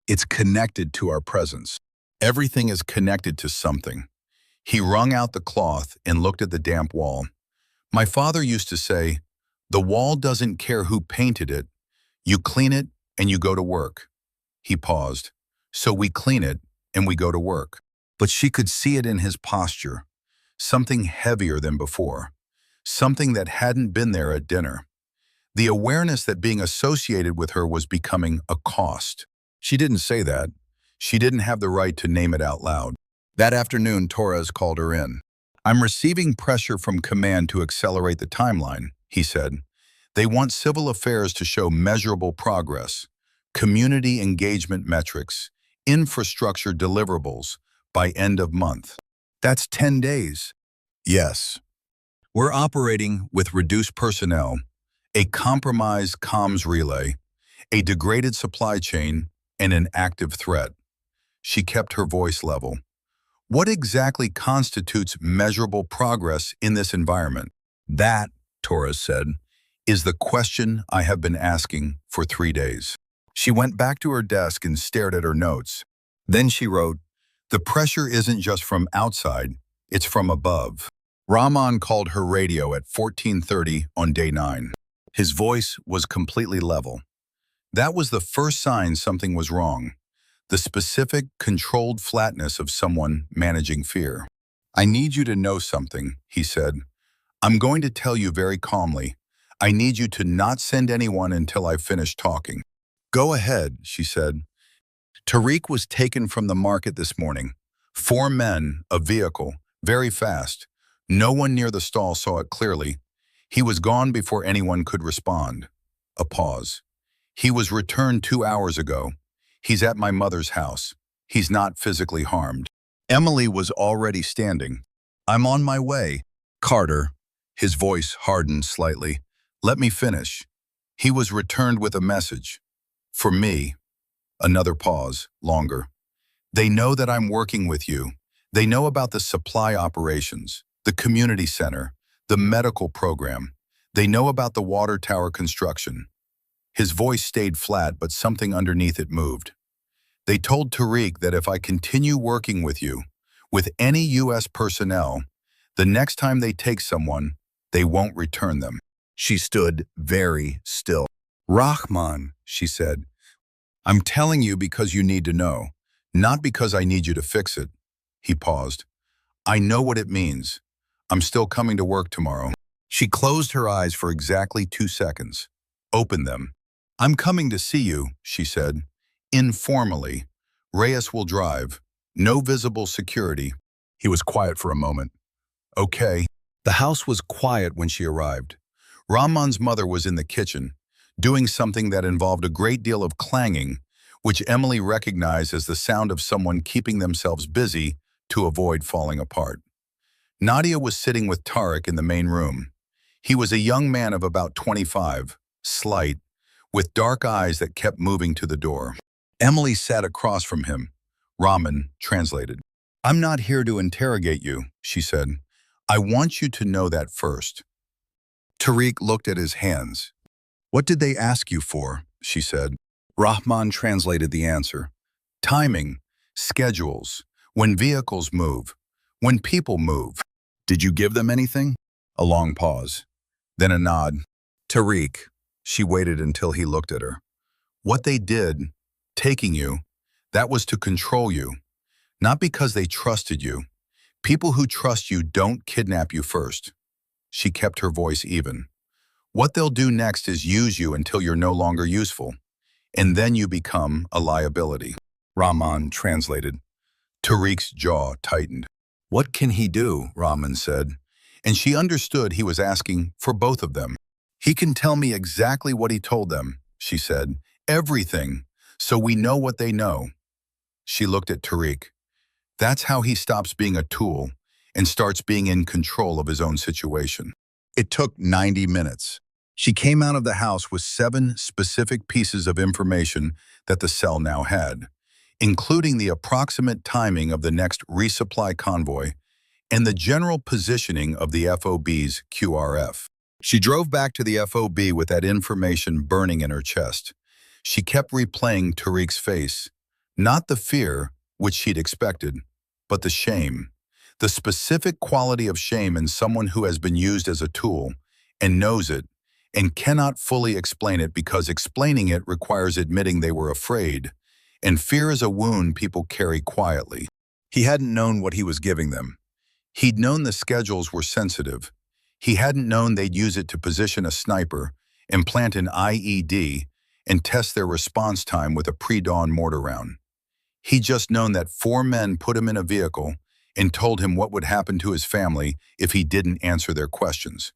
It's connected to our presence. Everything is connected to something." He wrung out the cloth and looked at the damp wall. "My father used to say, the wall doesn't care who painted it. You clean it and you go to work." He paused. "So we clean it and we go to work." But she could see it in his posture. Something heavier than before. Something that hadn't been there at dinner. The awareness that being associated with her was becoming a cost. She didn't say that. She didn't have the right to name it out loud. That afternoon, Torres called her in. I'm receiving pressure from command to accelerate the timeline, he said. They want civil affairs to show measurable progress, community engagement metrics, infrastructure deliverables by end of month. That's 10 days. Yes. We're operating with reduced personnel, a compromised comms relay, a degraded supply chain, and an active threat. She kept her voice level. What exactly constitutes measurable progress in this environment? That, Torres said, is the question I have been asking for 3 days. She went back to her desk and stared at her notes. Then she wrote, "The pressure isn't just from outside, it's from above." Rahman called her radio at 14:30 on day 9. His voice was completely level. That was the first sign something was wrong. The specific, controlled flatness of someone managing fear. "I need you to know something," he said. "I'm going to tell you very calmly. I need you to not send anyone until I've finished talking." "Go ahead," she said. Tariq was taken from the market this morning. 4 men, a vehicle, very fast. No one near the stall saw it clearly. He was gone before anyone could respond. A pause. "He was returned 2 hours ago. He's at my mother's house. He's not physically harmed." Emily was already standing. "I'm on my way." "Carter," his voice hardened slightly. "Let me finish. He was returned with a message. For me." Another pause, longer. "They know that I'm working with you. They know about the supply operations, the community center, the medical program. They know about the water tower construction." His voice stayed flat, but something underneath it moved. "They told Tariq that if I continue working with you, with any U.S. personnel, the next time they take someone, they won't return them." She stood very still. "Rahman," she said, "I'm telling you because you need to know, not because I need you to fix it." He paused. "I know what it means. I'm still coming to work tomorrow." She closed her eyes for exactly 2 seconds. Opened them. "I'm coming to see you," she said. "Informally. Reyes will drive. No visible security." He was quiet for a moment. "Okay." The house was quiet when she arrived. Rahman's mother was in the kitchen, doing something that involved a great deal of clanging, which Emily recognized as the sound of someone keeping themselves busy to avoid falling apart. Nadia was sitting with Tariq in the main room. He was a young man of about 25, slight, with dark eyes that kept moving to the door. Emily sat across from him. Rahman translated. "I'm not here to interrogate you," she said. "I want you to know that first." Tariq looked at his hands. "What did they ask you for?" she said. Rahman translated the answer. "Timing, schedules, when vehicles move, when people move." "Did you give them anything?" A long pause. Then a nod. "Tariq." She waited until he looked at her. "What they did, taking you, that was to control you. Not because they trusted you. People who trust you don't kidnap you first." She kept her voice even. "What they'll do next is use you until you're no longer useful. And then you become a liability." Rahman translated. Tariq's jaw tightened. "What can he do?" Rahman said. And she understood he was asking for both of them. "He can tell me exactly what he told them," she said. "Everything, so we know what they know." She looked at Tariq. That's how he stops being a tool and starts being in control of his own situation. It took 90 minutes. She came out of the house with 7 specific pieces of information that the cell now had, including the approximate timing of the next resupply convoy and the general positioning of the FOB's QRF. She drove back to the FOB with that information burning in her chest. She kept replaying Tariq's face, not the fear, which she'd expected, but the shame. The specific quality of shame in someone who has been used as a tool and knows it and cannot fully explain it because explaining it requires admitting they were afraid, and fear is a wound people carry quietly. He hadn't known what he was giving them. He'd known the schedules were sensitive. He hadn't known they'd use it to position a sniper, implant an IED, and test their response time with a pre-dawn mortar round. He'd just known that 4 men put him in a vehicle and told him what would happen to his family if he didn't answer their questions.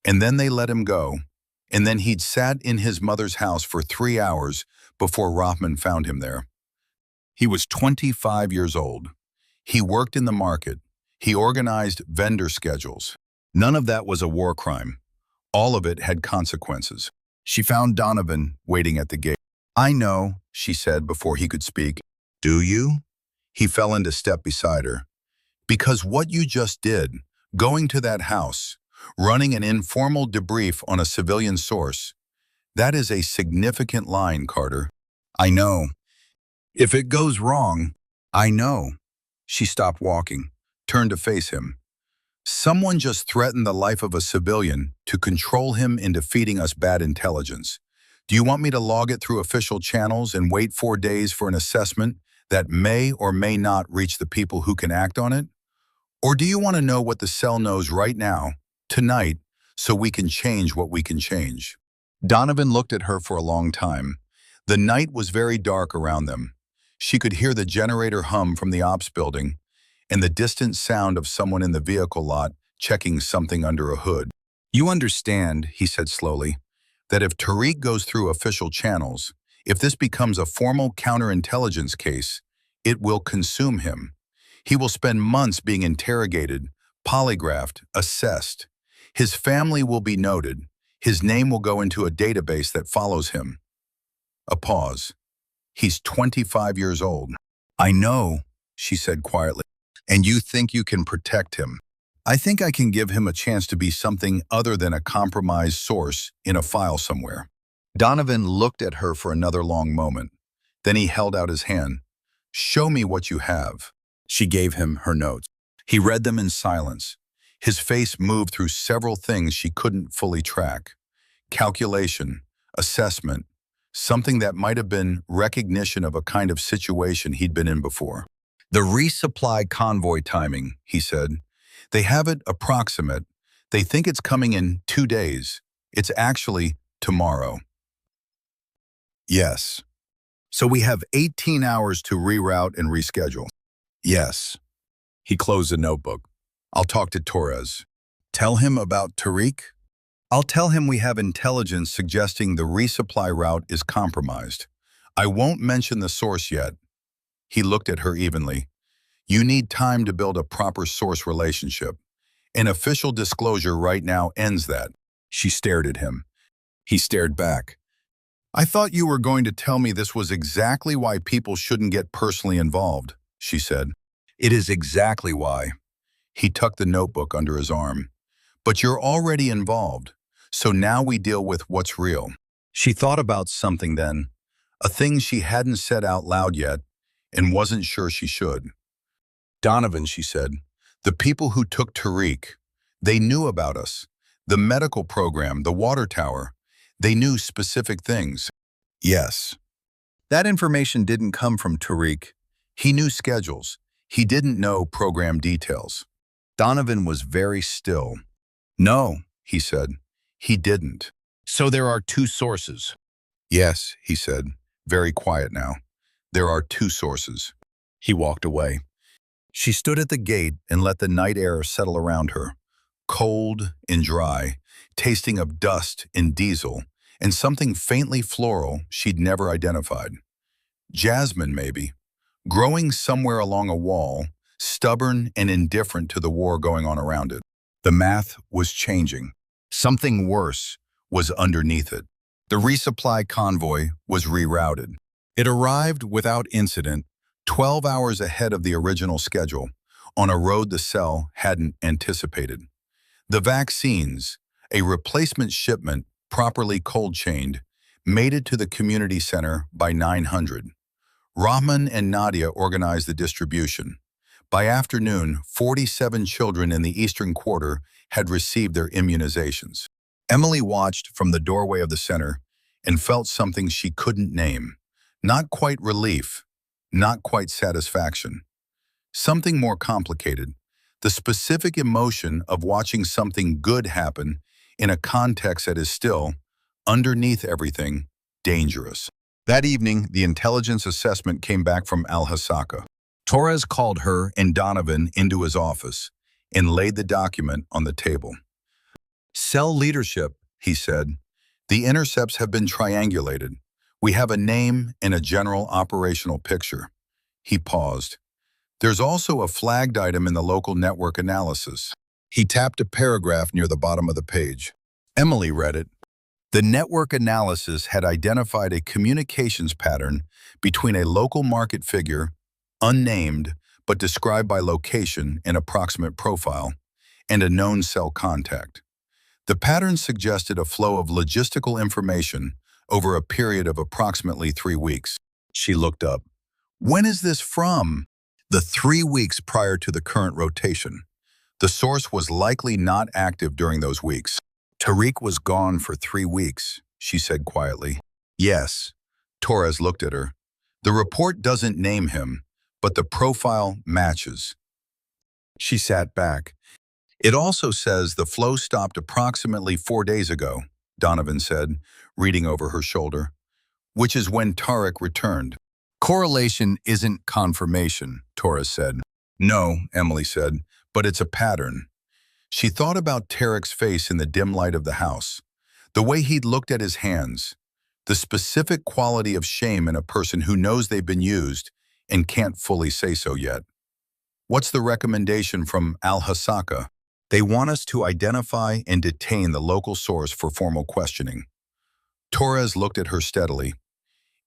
And then they let him go. And then he'd sat in his mother's house for 3 hours before Rahman found him there. He was 25 years old. He worked in the market. He organized vendor schedules. None of that was a war crime. All of it had consequences. She found Donovan waiting at the gate. "I know," she said before he could speak. "Do you?" He fell into step beside her. "Because what you just did, going to that house, running an informal debrief on a civilian source, that is a significant line, Carter." "I know. If it goes wrong, I know." She stopped walking, turned to face him. "Someone just threatened the life of a civilian to control him into feeding us bad intelligence. Do you want me to log it through official channels and wait 4 days for an assessment that may or may not reach the people who can act on it? Or do you want to know what the cell knows right now, tonight, so we can change what we can change?" Donovan looked at her for a long time. The night was very dark around them. She could hear the generator hum from the ops building and the distant sound of someone in the vehicle lot checking something under a hood. "You understand," he said slowly, "that if Tariq goes through official channels, if this becomes a formal counterintelligence case, it will consume him. He will spend months being interrogated, polygraphed, assessed. His family will be noted. His name will go into a database that follows him." A pause. "He's 25 years old." "I know," she said quietly. "And you think you can protect him. I think I can give him a chance to be something other than a compromised source in a file somewhere." Donovan looked at her for another long moment. Then he held out his hand. "Show me what you have." She gave him her notes. He read them in silence. His face moved through several things she couldn't fully track. Calculation, assessment, something that might have been recognition of a kind of situation he'd been in before. "The resupply convoy timing," he said. "They have it approximate. They think it's coming in 2 days. It's actually tomorrow." "Yes. So we have 18 hours to reroute and reschedule." "Yes." He closed the notebook. "I'll talk to Torres." "Tell him about Tariq?" "I'll tell him we have intelligence suggesting the resupply route is compromised. I won't mention the source yet." He looked at her evenly. "You need time to build a proper source relationship. An official disclosure right now ends that." She stared at him. He stared back. "I thought you were going to tell me this was exactly why people shouldn't get personally involved," she said. "It is exactly why." He tucked the notebook under his arm. "But you're already involved, so now we deal with what's real." She thought about something then, a thing she hadn't said out loud yet and wasn't sure she should. "Donovan," she said, "the people who took Tariq, they knew about us. The medical program, the water tower, they knew specific things." "Yes." "That information didn't come from Tariq. He knew schedules. He didn't know program details." Donovan was very still. "No," he said, "he didn't." "So there are 2 sources." "Yes," he said, very quiet now. "There are 2 sources." He walked away. She stood at the gate and let the night air settle around her, cold and dry, tasting of dust and diesel, and something faintly floral she'd never identified. Jasmine, maybe, growing somewhere along a wall, stubborn and indifferent to the war going on around it. The math was changing. Something worse was underneath it. The resupply convoy was rerouted. It arrived without incident, 12 hours ahead of the original schedule, on a road the cell hadn't anticipated. The vaccines, a replacement shipment properly cold-chained, made it to the community center by 900. Rahman and Nadia organized the distribution. By afternoon, 47 children in the Eastern Quarter had received their immunizations. Emily watched from the doorway of the center and felt something she couldn't name. Not quite relief, not quite satisfaction. Something more complicated. The specific emotion of watching something good happen in a context that is still, underneath everything, dangerous. That evening, the intelligence assessment came back from Al-Hasaka. Torres called her and Donovan into his office and laid the document on the table. Cell leadership, he said. The intercepts have been triangulated. We have a name and a general operational picture. He paused. There's also a flagged item in the local network analysis. He tapped a paragraph near the bottom of the page. Emily read it. The network analysis had identified a communications pattern between a local market figure, unnamed but described by location and approximate profile, and a known cell contact. The pattern suggested a flow of logistical information over a period of approximately 3 weeks. She looked up. When is this from? The 3 weeks prior to the current rotation. The source was likely not active during those weeks. Tariq was gone for 3 weeks, she said quietly. Yes. Torres looked at her. The report doesn't name him, but the profile matches. She sat back. It also says the flow stopped approximately 4 days ago, Donovan said, reading over her shoulder, which is when Tariq returned. Correlation isn't confirmation, Torres said. No, Emily said, but it's a pattern. She thought about Tariq's face in the dim light of the house, the way he'd looked at his hands, the specific quality of shame in a person who knows they've been used and can't fully say so yet. What's the recommendation from Al-Hasaka? They want us to identify and detain the local source for formal questioning. Torres looked at her steadily.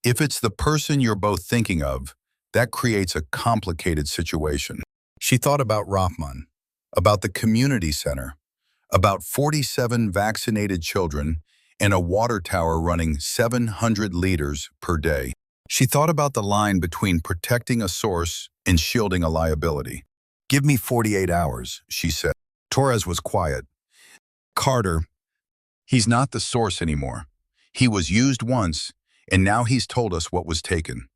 If it's the person you're both thinking of, that creates a complicated situation. She thought about Rahman, about the community center, about 47 vaccinated children, and a water tower running 700 liters per day. She thought about the line between protecting a source and shielding a liability. Give me 48 hours, she said. Torres was quiet. Carter, he's not the source anymore. He was used once, and now he's told us what was taken.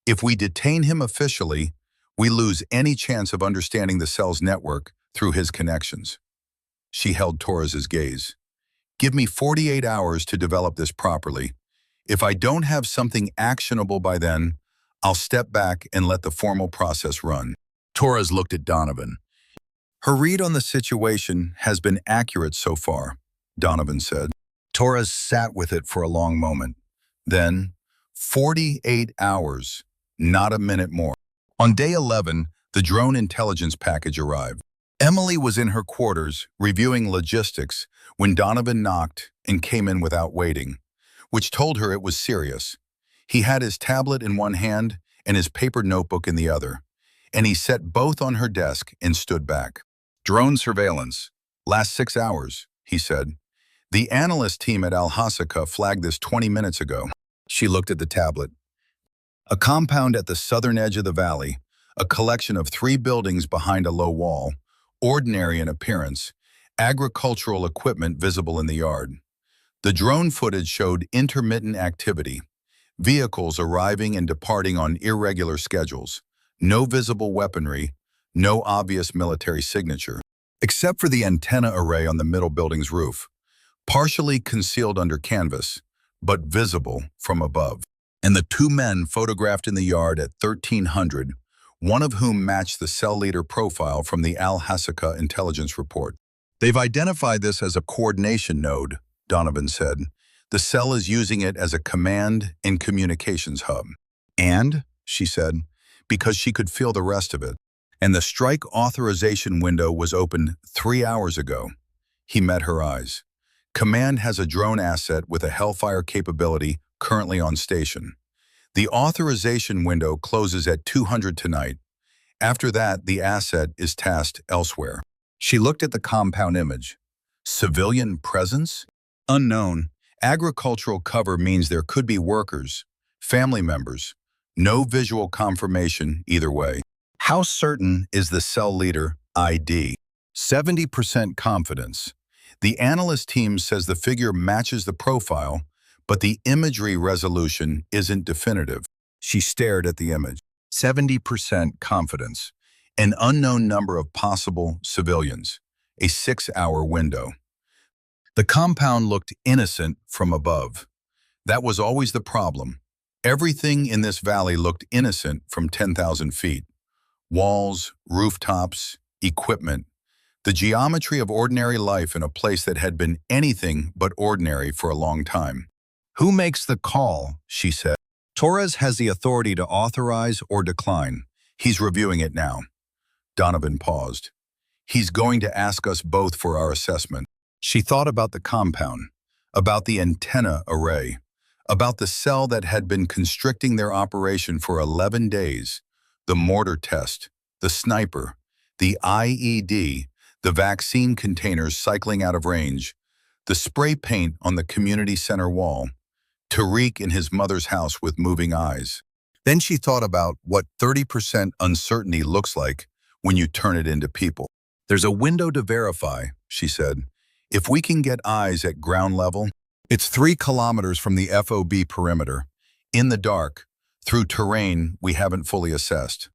If we detain him officially, we lose any chance of understanding the cell's network through his connections. She held Torres's gaze. Give me 48 hours to develop this properly. If I don't have something actionable by then, I'll step back and let the formal process run. Torres looked at Donovan. Her read on the situation has been accurate so far, Donovan said. Torres sat with it for a long moment. Then, 48 hours, not a minute more. On day 11, the drone intelligence package arrived. Emily was in her quarters, reviewing logistics, when Donovan knocked and came in without waiting, which told her it was serious. He had his tablet in one hand and his paper notebook in the other, and he set both on her desk and stood back. Drone surveillance. Last 6 hours, he said. The analyst team at Al-Hasaka flagged this 20 minutes ago. She looked at the tablet. A compound at the southern edge of the valley, a collection of 3 buildings behind a low wall, ordinary in appearance, agricultural equipment visible in the yard. The drone footage showed intermittent activity, vehicles arriving and departing on irregular schedules, no visible weaponry, no obvious military signature, except for the antenna array on the middle building's roof, partially concealed under canvas, but visible from above. And the 2 men photographed in the yard at 1300, one of whom matched the cell leader profile from the Al-Hasaka intelligence report. They've identified this as a coordination node, Donovan said. The cell is using it as a command and communications hub. And, she said, because she could feel the rest of it. And the strike authorization window was opened 3 hours ago. He met her eyes. Command has a drone asset with a Hellfire capability currently on station. The authorization window closes at 200 tonight. After that, the asset is tasked elsewhere. She looked at the compound image. Civilian presence? Unknown. Agricultural cover means there could be workers, family members. No visual confirmation either way. How certain is the cell leader ID? 70% confidence. The analyst team says the figure matches the profile, but the imagery resolution isn't definitive. She stared at the image. 70% confidence. An unknown number of possible civilians. A 6-hour window. The compound looked innocent from above. That was always the problem. Everything in this valley looked innocent from 10,000 feet. Walls, rooftops, equipment. The geometry of ordinary life in a place that had been anything but ordinary for a long time. "Who makes the call?" she said. "Torres has the authority to authorize or decline. He's reviewing it now." Donovan paused. "He's going to ask us both for our assessment." She thought about the compound, about the antenna array, about the cell that had been constricting their operation for 11 days, the mortar test, the sniper, the IED, the vaccine containers cycling out of range, the spray paint on the community center wall, Tariq in his mother's house with moving eyes. Then she thought about what 30% uncertainty looks like when you turn it into people. "There's a window to verify," she said. "If we can get eyes at ground level, it's 3 kilometers from the FOB perimeter, in the dark, through terrain we haven't fully assessed."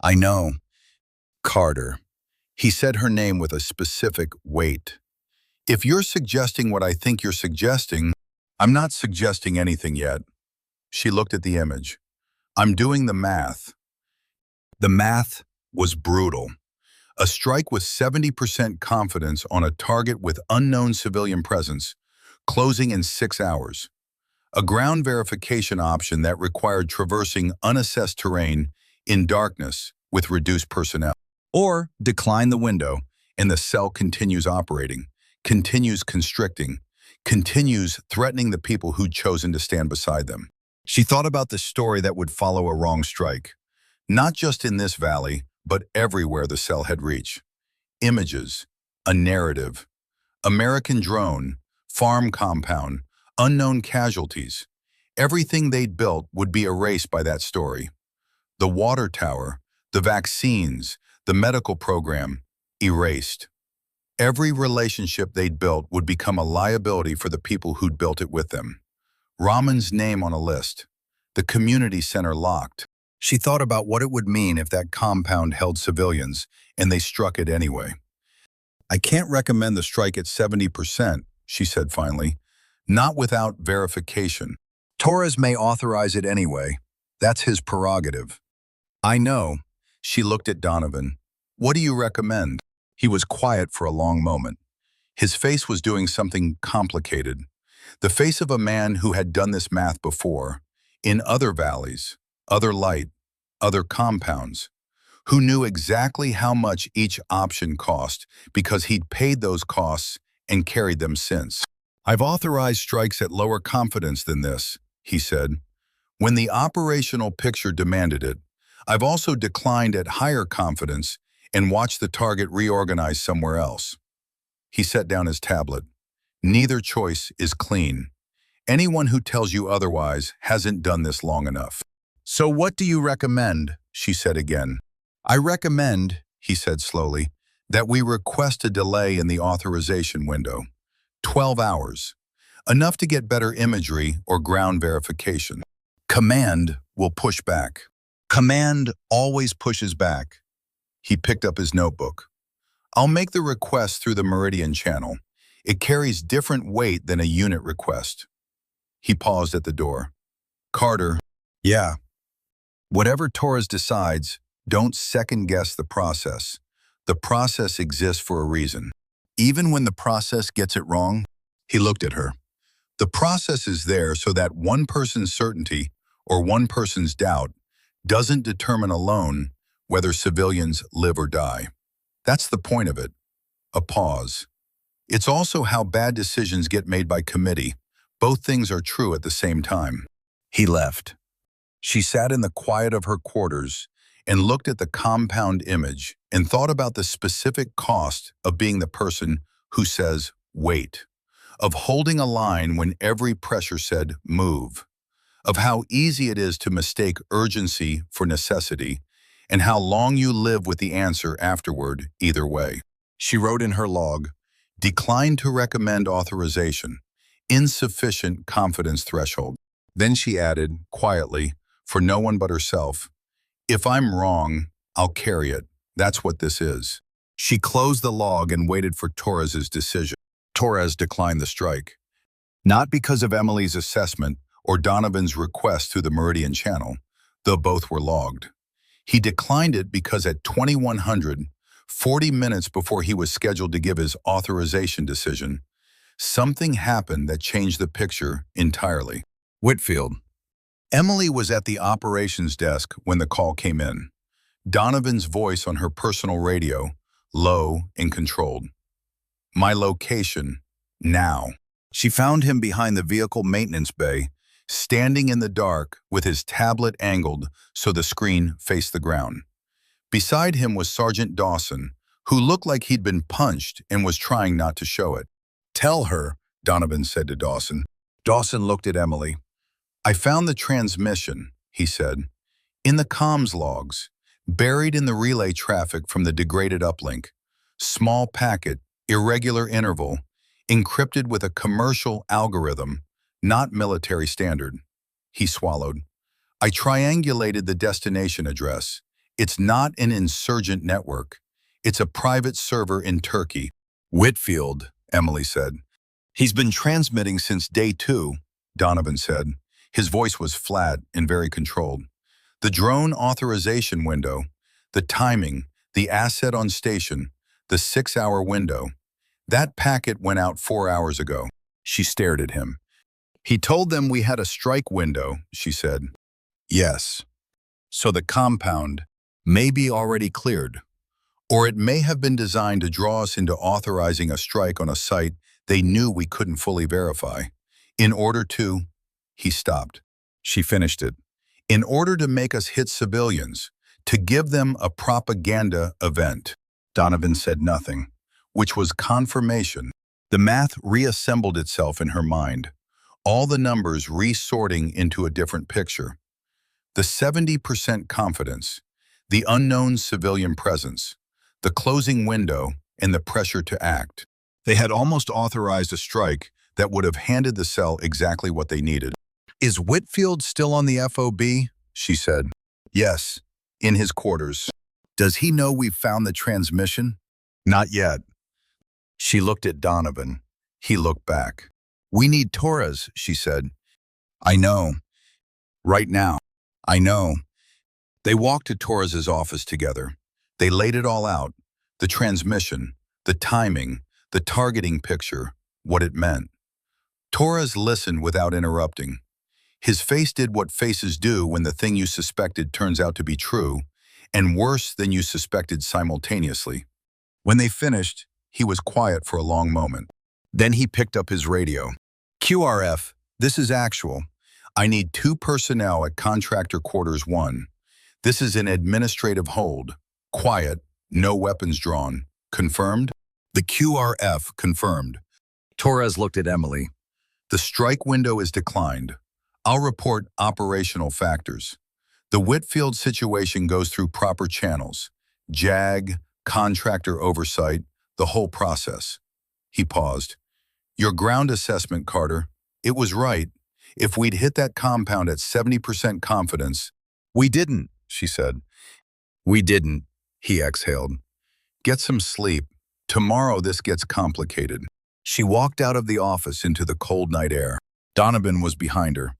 "I know." Carter. He said her name with a specific weight. "If you're suggesting what I think you're suggesting, I'm not suggesting anything yet." She looked at the image. "I'm doing the math." The math was brutal. A strike with 70% confidence on a target with unknown civilian presence, closing in 6 hours. A ground verification option that required traversing unassessed terrain in darkness with reduced personnel. Or decline the window and the cell continues operating, continues constricting, continues threatening the people who'd chosen to stand beside them. She thought about the story that would follow a wrong strike, not just in this valley, but everywhere the cell had reached. Images, a narrative, American drone, farm compound, unknown casualties. Everything they'd built would be erased by that story. The water tower, the vaccines, the medical program, erased. Every relationship they'd built would become a liability for the people who'd built it with them. Rahman's name on a list. The community center locked. She thought about what it would mean if that compound held civilians and they struck it anyway. "I can't recommend the strike at 70%, she said finally, "not without verification. Torres may authorize it anyway. That's his prerogative." "I know." She looked at Donovan. "What do you recommend?" He was quiet for a long moment. His face was doing something complicated. The face of a man who had done this math before, in other valleys, other light, other compounds, who knew exactly how much each option cost because he'd paid those costs and carried them since. "I've authorized strikes at lower confidence than this," he said, "when the operational picture demanded it. I've also declined at higher confidence and watched the target reorganize somewhere else." He set down his tablet. "Neither choice is clean. Anyone who tells you otherwise hasn't done this long enough." "So what do you recommend?" she said again. "I recommend," he said slowly, "that we request a delay in the authorization window. 12 hours. Enough to get better imagery or ground verification. Command will push back. Command always pushes back." He picked up his notebook. "I'll make the request through the Meridian channel. It carries different weight than a unit request." He paused at the door. "Carter." "Yeah." "Whatever Torres decides, don't second-guess the process. The process exists for a reason. Even when the process gets it wrong," he looked at her, "the process is there so that one person's certainty or one person's doubt doesn't determine alone whether civilians live or die. That's the point of it." A pause. "It's also how bad decisions get made by committee. Both things are true at the same time." He left. She sat in the quiet of her quarters and looked at the compound image and thought about the specific cost of being the person who says, "Wait," of holding a line when every pressure said, "Move," of how easy it is to mistake urgency for necessity, and how long you live with the answer afterward either way. She wrote in her log, "Declined to recommend authorization. Insufficient confidence threshold." Then she added, quietly, for no one but herself, "If I'm wrong, I'll carry it. That's what this is." She closed the log and waited for Torres's decision. Torres declined the strike. Not because of Emily's assessment or Donovan's request through the Meridian channel, though both were logged. He declined it because at 2100, 40 minutes before he was scheduled to give his authorization decision, something happened that changed the picture entirely. Whitfield. Emily was at the operations desk when the call came in. Donovan's voice on her personal radio, low and controlled. My location, now. She found him behind the vehicle maintenance bay, standing in the dark with his tablet angled so the screen faced the ground. Beside him was Sergeant Dawson, who looked like he'd been punched and was trying not to show it. Tell her, Donovan said to Dawson. Dawson looked at Emily. I found the transmission, he said, in the comms logs, buried in the relay traffic from the degraded uplink. Small packet, irregular interval, encrypted with a commercial algorithm, not military standard. He swallowed. I triangulated the destination address. It's not an insurgent network. It's a private server in Turkey. Whitfield, Emily said. He's been transmitting since day 2, Donovan said. His voice was flat and very controlled. The drone authorization window, the timing, the asset on station, the 6-hour window. That packet went out 4 hours ago. She stared at him. He told them we had a strike window, she said. Yes. So the compound may be already cleared, or it may have been designed to draw us into authorizing a strike on a site they knew we couldn't fully verify. In order to, he stopped. She finished it. In order to make us hit civilians, to give them a propaganda event. Donovan said nothing, which was confirmation. The math reassembled itself in her mind, all the numbers resorting into a different picture. The 70% confidence, the unknown civilian presence, the closing window, and the pressure to act. They had almost authorized a strike that would have handed the cell exactly what they needed. Is Whitfield still on the FOB? She said. Yes, in his quarters. Does he know we've found the transmission? Not yet. She looked at Donovan. He looked back. We need Torres, she said. I know. Right now. I know. They walked to Torres's office together. They laid it all out. The transmission, the timing, the targeting picture, what it meant. Torres listened without interrupting. His face did what faces do when the thing you suspected turns out to be true, and worse than you suspected simultaneously. When they finished, he was quiet for a long moment. Then he picked up his radio. QRF, this is actual. I need 2 personnel at Contractor Quarters 1. This is an administrative hold. Quiet, no weapons drawn. Confirmed? The QRF confirmed. Torres looked at Emily. The strike window is declined. I'll report operational factors. The Whitfield situation goes through proper channels. JAG, contractor oversight, the whole process. He paused. Your ground assessment, Carter. It was right. If we'd hit that compound at 70% confidence. We didn't, she said. We didn't, he exhaled. Get some sleep. Tomorrow this gets complicated. She walked out of the office into the cold night air. Donovan was behind her.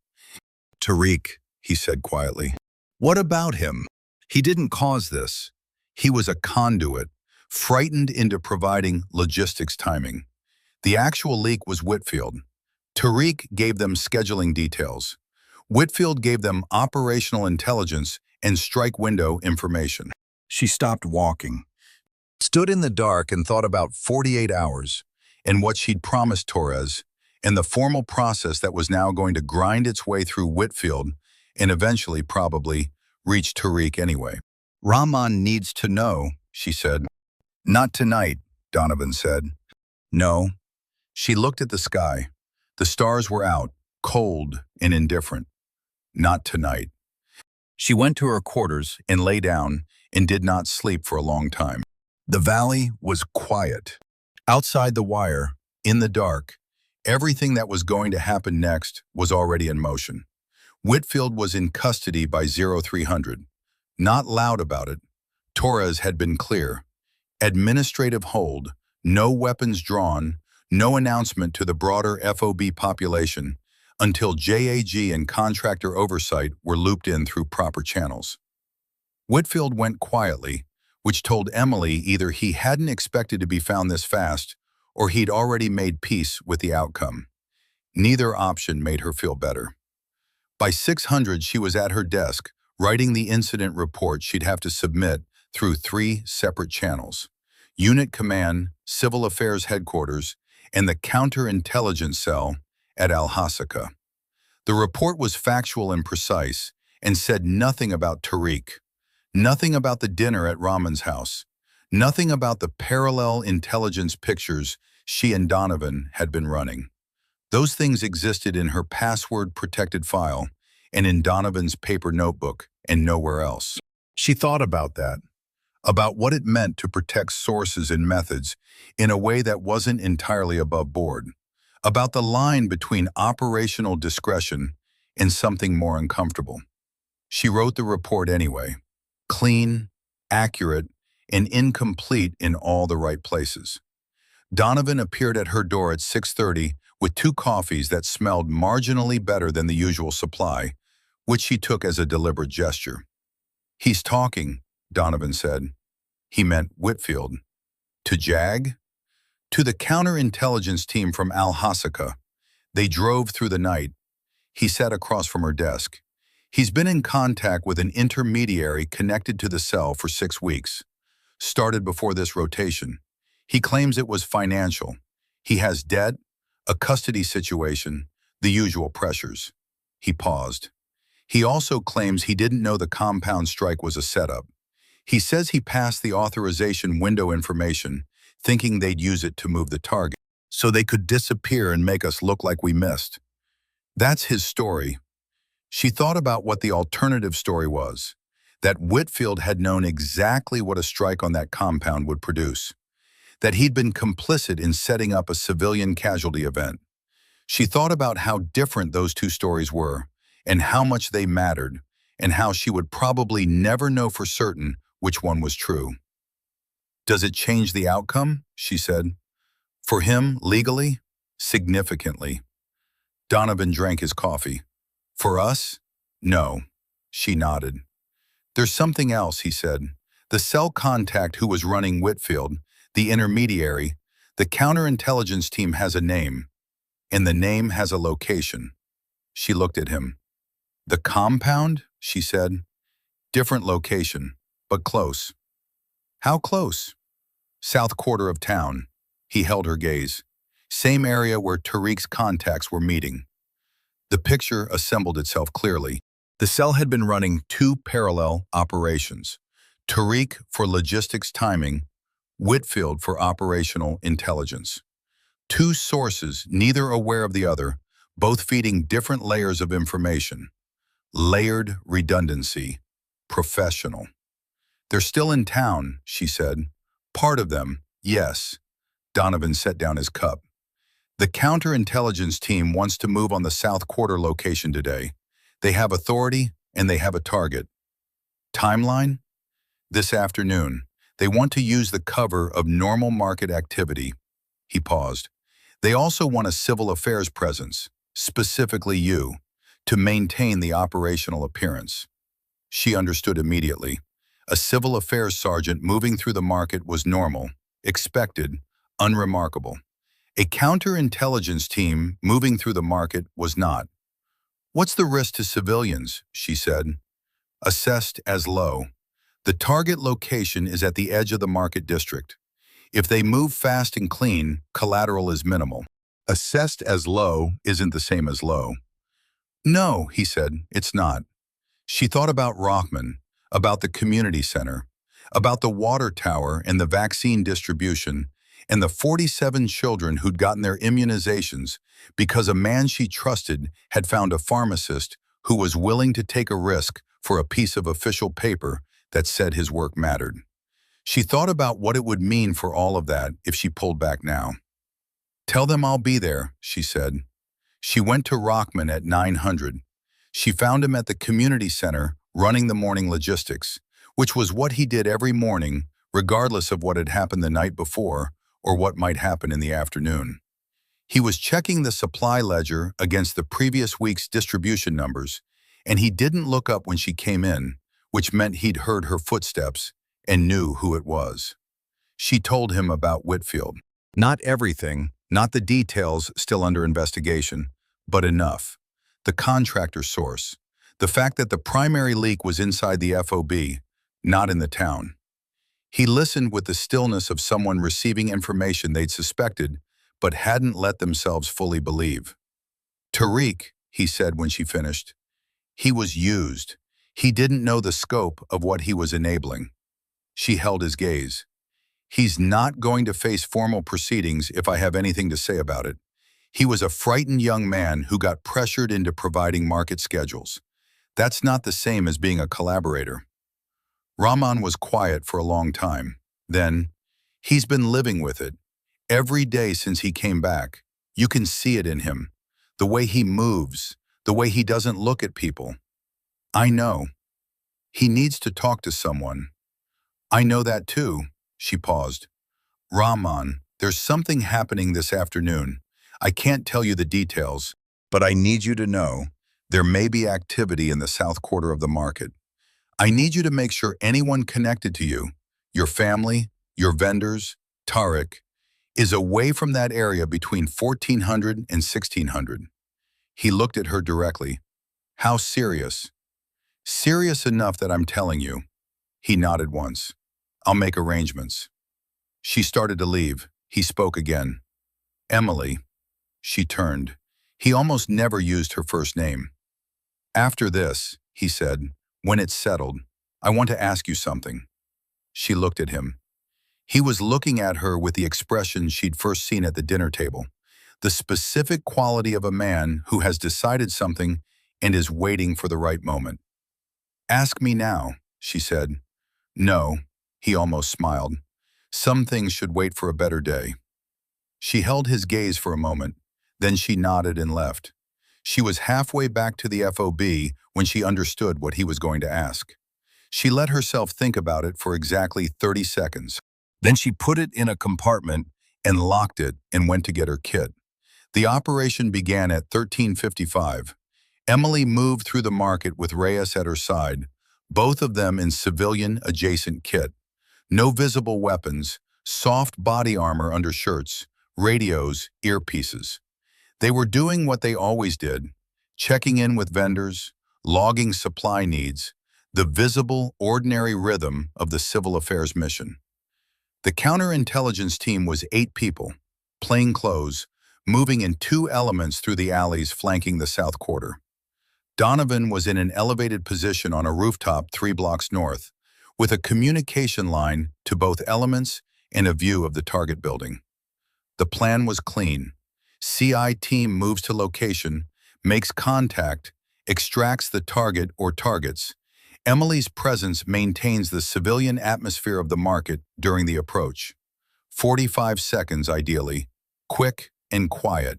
Tariq, he said quietly. What about him? He didn't cause this. He was a conduit, frightened into providing logistics timing. The actual leak was Whitfield. Tariq gave them scheduling details. Whitfield gave them operational intelligence and strike window information. She stopped walking, stood in the dark and thought about 48 hours and what she'd promised Torres and the formal process that was now going to grind its way through Whitfield and eventually probably reach Tariq anyway. Rahman needs to know, she said. Not tonight, Donovan said. No. She looked at the sky. The stars were out, cold and indifferent. Not tonight. She went to her quarters and lay down and did not sleep for a long time. The valley was quiet. Outside the wire, in the dark, everything that was going to happen next was already in motion. Whitfield was in custody by 0300. Not loud about it. Torres had been clear. Administrative hold, no weapons drawn, no announcement to the broader FOB population until JAG and contractor oversight were looped in through proper channels. Whitfield went quietly, which told Emily either he hadn't expected to be found this fast or he'd already made peace with the outcome. Neither option made her feel better. By 600, she was at her desk, writing the incident report she'd have to submit through 3 separate channels: Unit Command, Civil Affairs Headquarters, and the Counterintelligence Cell at Al-Hasaka. The report was factual and precise and said nothing about Tariq, nothing about the dinner at Rahman's house, nothing about the parallel intelligence pictures she and Donovan had been running. Those things existed in her password-protected file and in Donovan's paper notebook and nowhere else. She thought about that, about what it meant to protect sources and methods in a way that wasn't entirely above board, about the line between operational discretion and something more uncomfortable. She wrote the report anyway, clean, accurate, and incomplete in all the right places. Donovan appeared at her door at 6:30 with 2 coffees that smelled marginally better than the usual supply, which she took as a deliberate gesture. "He's talking," Donovan said. He meant Whitfield. To Jag? To the counterintelligence team from Al-Hasaka. They drove through the night. He sat across from her desk. He's been in contact with an intermediary connected to the cell for 6 weeks. Started before this rotation. He claims it was financial. He has debt, a custody situation, the usual pressures. He paused. He also claims he didn't know the compound strike was a setup. He says he passed the authorization window information, thinking they'd use it to move the target, so they could disappear and make us look like we missed. That's his story. She thought about what the alternative story was, that Whitfield had known exactly what a strike on that compound would produce, that he'd been complicit in setting up a civilian casualty event. She thought about how different those 2 stories were, and how much they mattered, and how she would probably never know for certain which one was true. "Does it change the outcome?" she said. "For him, legally, significantly." Donovan drank his coffee. "For us? No." She nodded. "There's something else," he said. "The cell contact who was running Whitfield, the intermediary, the counterintelligence team has a name, and the name has a location." She looked at him. "The compound?" she said. "Different location, but close." "How close?" "South quarter of town." He held her gaze. "Same area where Tariq's contacts were meeting." The picture assembled itself clearly. The cell had been running 2 parallel operations. Tariq for logistics timing, Whitfield for operational intelligence. 2 sources, neither aware of the other, both feeding different layers of information. Layered redundancy. Professional. "They're still in town," she said. "Part of them, yes." Donovan set down his cup. "The counterintelligence team wants to move on the South Quarter location today. They have authority and they have a target." "Timeline?" "This afternoon. They want to use the cover of normal market activity." He paused. "They also want a civil affairs presence, specifically you, to maintain the operational appearance." She understood immediately. A civil affairs sergeant moving through the market was normal, expected, unremarkable. A counterintelligence team moving through the market was not. "What's the risk to civilians?" she said. "Assessed as low. The target location is at the edge of the market district. If they move fast and clean, collateral is minimal." Assessed as low isn't the same as low. "No," he said, "it's not." She thought about Rockman, about the community center, about the water tower and the vaccine distribution, and the 47 children who'd gotten their immunizations because a man she trusted had found a pharmacist who was willing to take a risk for a piece of official paper that said his work mattered. She thought about what it would mean for all of that if she pulled back now. "Tell them I'll be there," she said. She went to Rockman at 900. She found him at the community center running the morning logistics, which was what he did every morning, regardless of what had happened the night before or what might happen in the afternoon. He was checking the supply ledger against the previous week's distribution numbers, and he didn't look up when she came in, which meant he'd heard her footsteps and knew who it was. She told him about Whitfield. Not everything, not the details still under investigation, but enough. The contractor source. The fact that the primary leak was inside the FOB, not in the town. He listened with the stillness of someone receiving information they'd suspected, but hadn't let themselves fully believe. Tariq, he said when she finished, he was used. He didn't know the scope of what he was enabling. She held his gaze. He's not going to face formal proceedings if I have anything to say about it. He was a frightened young man who got pressured into providing market schedules. That's not the same as being a collaborator. Rahman was quiet for a long time. Then, he's been living with it. Every day since he came back, you can see it in him. The way he moves, the way he doesn't look at people. I know. He needs to talk to someone. I know that too. She paused. Rahman, there's something happening this afternoon. I can't tell you the details, but I need you to know there may be activity in the south quarter of the market. I need you to make sure anyone connected to you, your family, your vendors, Tariq, is away from that area between 1400 and 1600. He looked at her directly. How serious? Serious enough that I'm telling you. He nodded once. I'll make arrangements. She started to leave. He spoke again. Emily. She turned. He almost never used her first name. After this, he said, when it's settled, I want to ask you something. She looked at him. He was looking at her with the expression she'd first seen at the dinner table, the specific quality of a man who has decided something and is waiting for the right moment. Ask me now, she said. No, he almost smiled. Some things should wait for a better day. She held his gaze for a moment, then she nodded and left. She was halfway back to the FOB when she understood what he was going to ask. She let herself think about it for exactly 30 seconds. Then she put it in a compartment and locked it and went to get her kit. The operation began at 13:55. Emily moved through the market with Reyes at her side, both of them in civilian-adjacent kit. No visible weapons, soft body armor under shirts, radios, earpieces. They were doing what they always did, checking in with vendors, logging supply needs, the visible, ordinary rhythm of the civil affairs mission. The counterintelligence team was 8 people, plain clothes, moving in 2 elements through the alleys flanking the south quarter. Donovan was in an elevated position on a rooftop 3 blocks north, with a communication line to both elements and a view of the target building. The plan was clean. CI team moves to location, makes contact, extracts the target or targets. Emily's presence maintains the civilian atmosphere of the market during the approach. 45 seconds ideally, quick and quiet.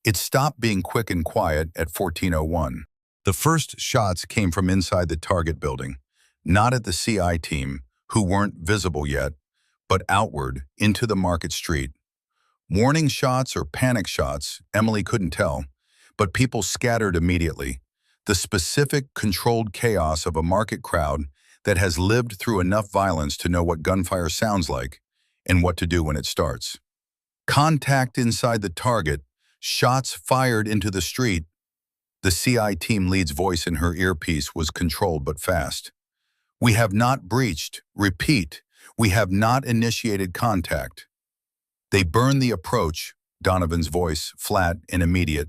It stopped being quick and quiet at 14:01. The first shots came from inside the target building, not at the CI team, who weren't visible yet, but outward into the market street. Warning shots or panic shots, Emily couldn't tell, but people scattered immediately. The specific, controlled chaos of a market crowd that has lived through enough violence to know what gunfire sounds like and what to do when it starts. Contact inside the target, shots fired into the street. The CI team lead's voice in her earpiece was controlled but fast. We have not breached. Repeat, we have not initiated contact. They burned the approach, Donovan's voice, flat and immediate.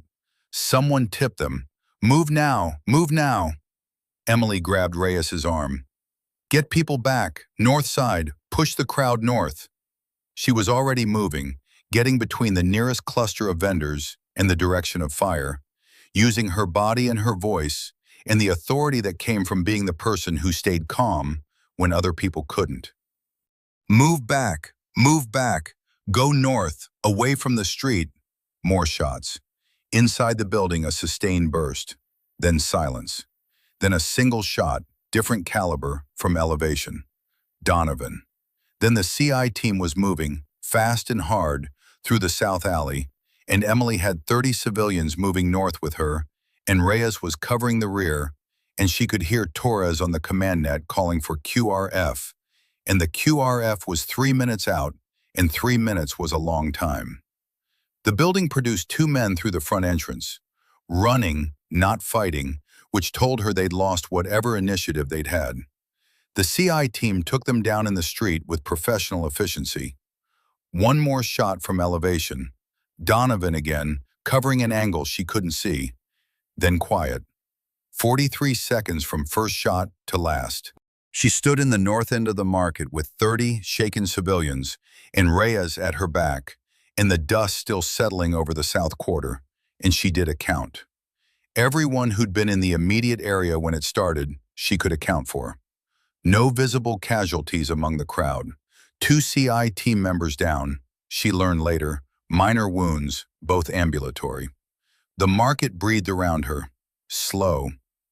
Someone tipped them. Move now, move now. Emily grabbed Reyes's arm. Get people back, north side, push the crowd north. She was already moving, getting between the nearest cluster of vendors and the direction of fire, using her body and her voice and the authority that came from being the person who stayed calm when other people couldn't. Move back, go north, away from the street. More shots. Inside the building, a sustained burst, then silence, then a single shot, different caliber, from elevation. Donovan. Then the CI team was moving, fast and hard, through the south alley, and Emily had 30 civilians moving north with her, and Reyes was covering the rear, and she could hear Torres on the command net calling for QRF, and the QRF was 3 minutes out, and 3 minutes was a long time. The building produced two men through the front entrance, running, not fighting, which told her they'd lost whatever initiative they'd had. The CI team took them down in the street with professional efficiency. One more shot from elevation. Donovan again, covering an angle she couldn't see. Then quiet. 43 seconds from first shot to last. She stood in the north end of the market with 30 shaken civilians and Reyes at her back, and the dust still settling over the south quarter, and she did a count. Everyone who'd been in the immediate area when it started, she could account for. No visible casualties among the crowd. 2 CI team members down, she learned later, minor wounds, both ambulatory. The market breathed around her, slow,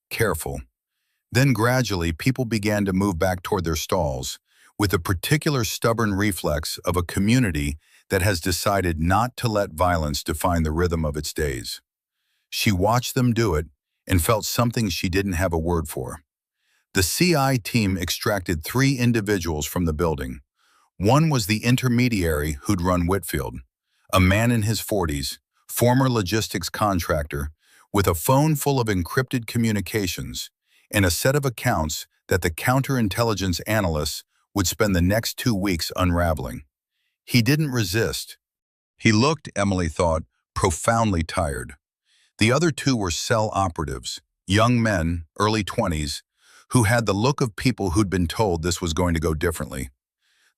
careful. Then gradually people began to move back toward their stalls, with a particular stubborn reflex of a community that has decided not to let violence define the rhythm of its days. She watched them do it and felt something she didn't have a word for. The CI team extracted 3 individuals from the building. One was the intermediary who'd run Whitfield, a man in his 40s, former logistics contractor, with a phone full of encrypted communications and a set of accounts that the counterintelligence analysts would spend the next 2 weeks unraveling. He didn't resist. He looked, Emily thought, profoundly tired. The other 2 were cell operatives, young men, early 20s, who had the look of people who'd been told this was going to go differently.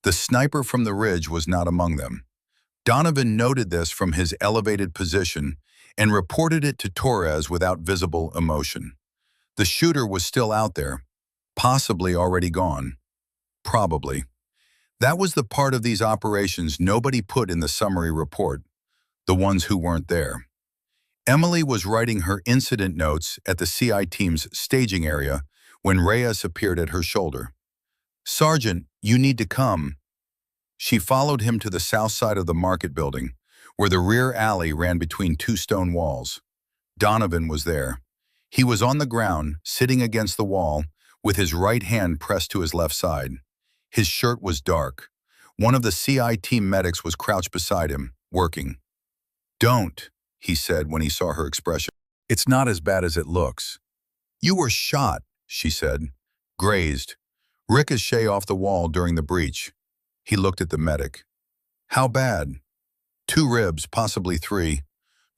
The sniper from the ridge was not among them. Donovan noted this from his elevated position and reported it to Torres without visible emotion. The shooter was still out there, possibly already gone. Probably. That was the part of these operations nobody put in the summary report, the ones who weren't there. Emily was writing her incident notes at the CI team's staging area when Reyes appeared at her shoulder. "Sergeant, you need to come." She followed him to the south side of the market building, where the rear alley ran between 2 stone walls. Donovan was there. He was on the ground, sitting against the wall, with his right hand pressed to his left side. His shirt was dark. One of the CI team medics was crouched beside him, working. "Don't," he said when he saw her expression. "It's not as bad as it looks." "You were shot," she said. "Grazed. Ricochet off the wall during the breach." He looked at the medic. "How bad?" "2 ribs, possibly 3.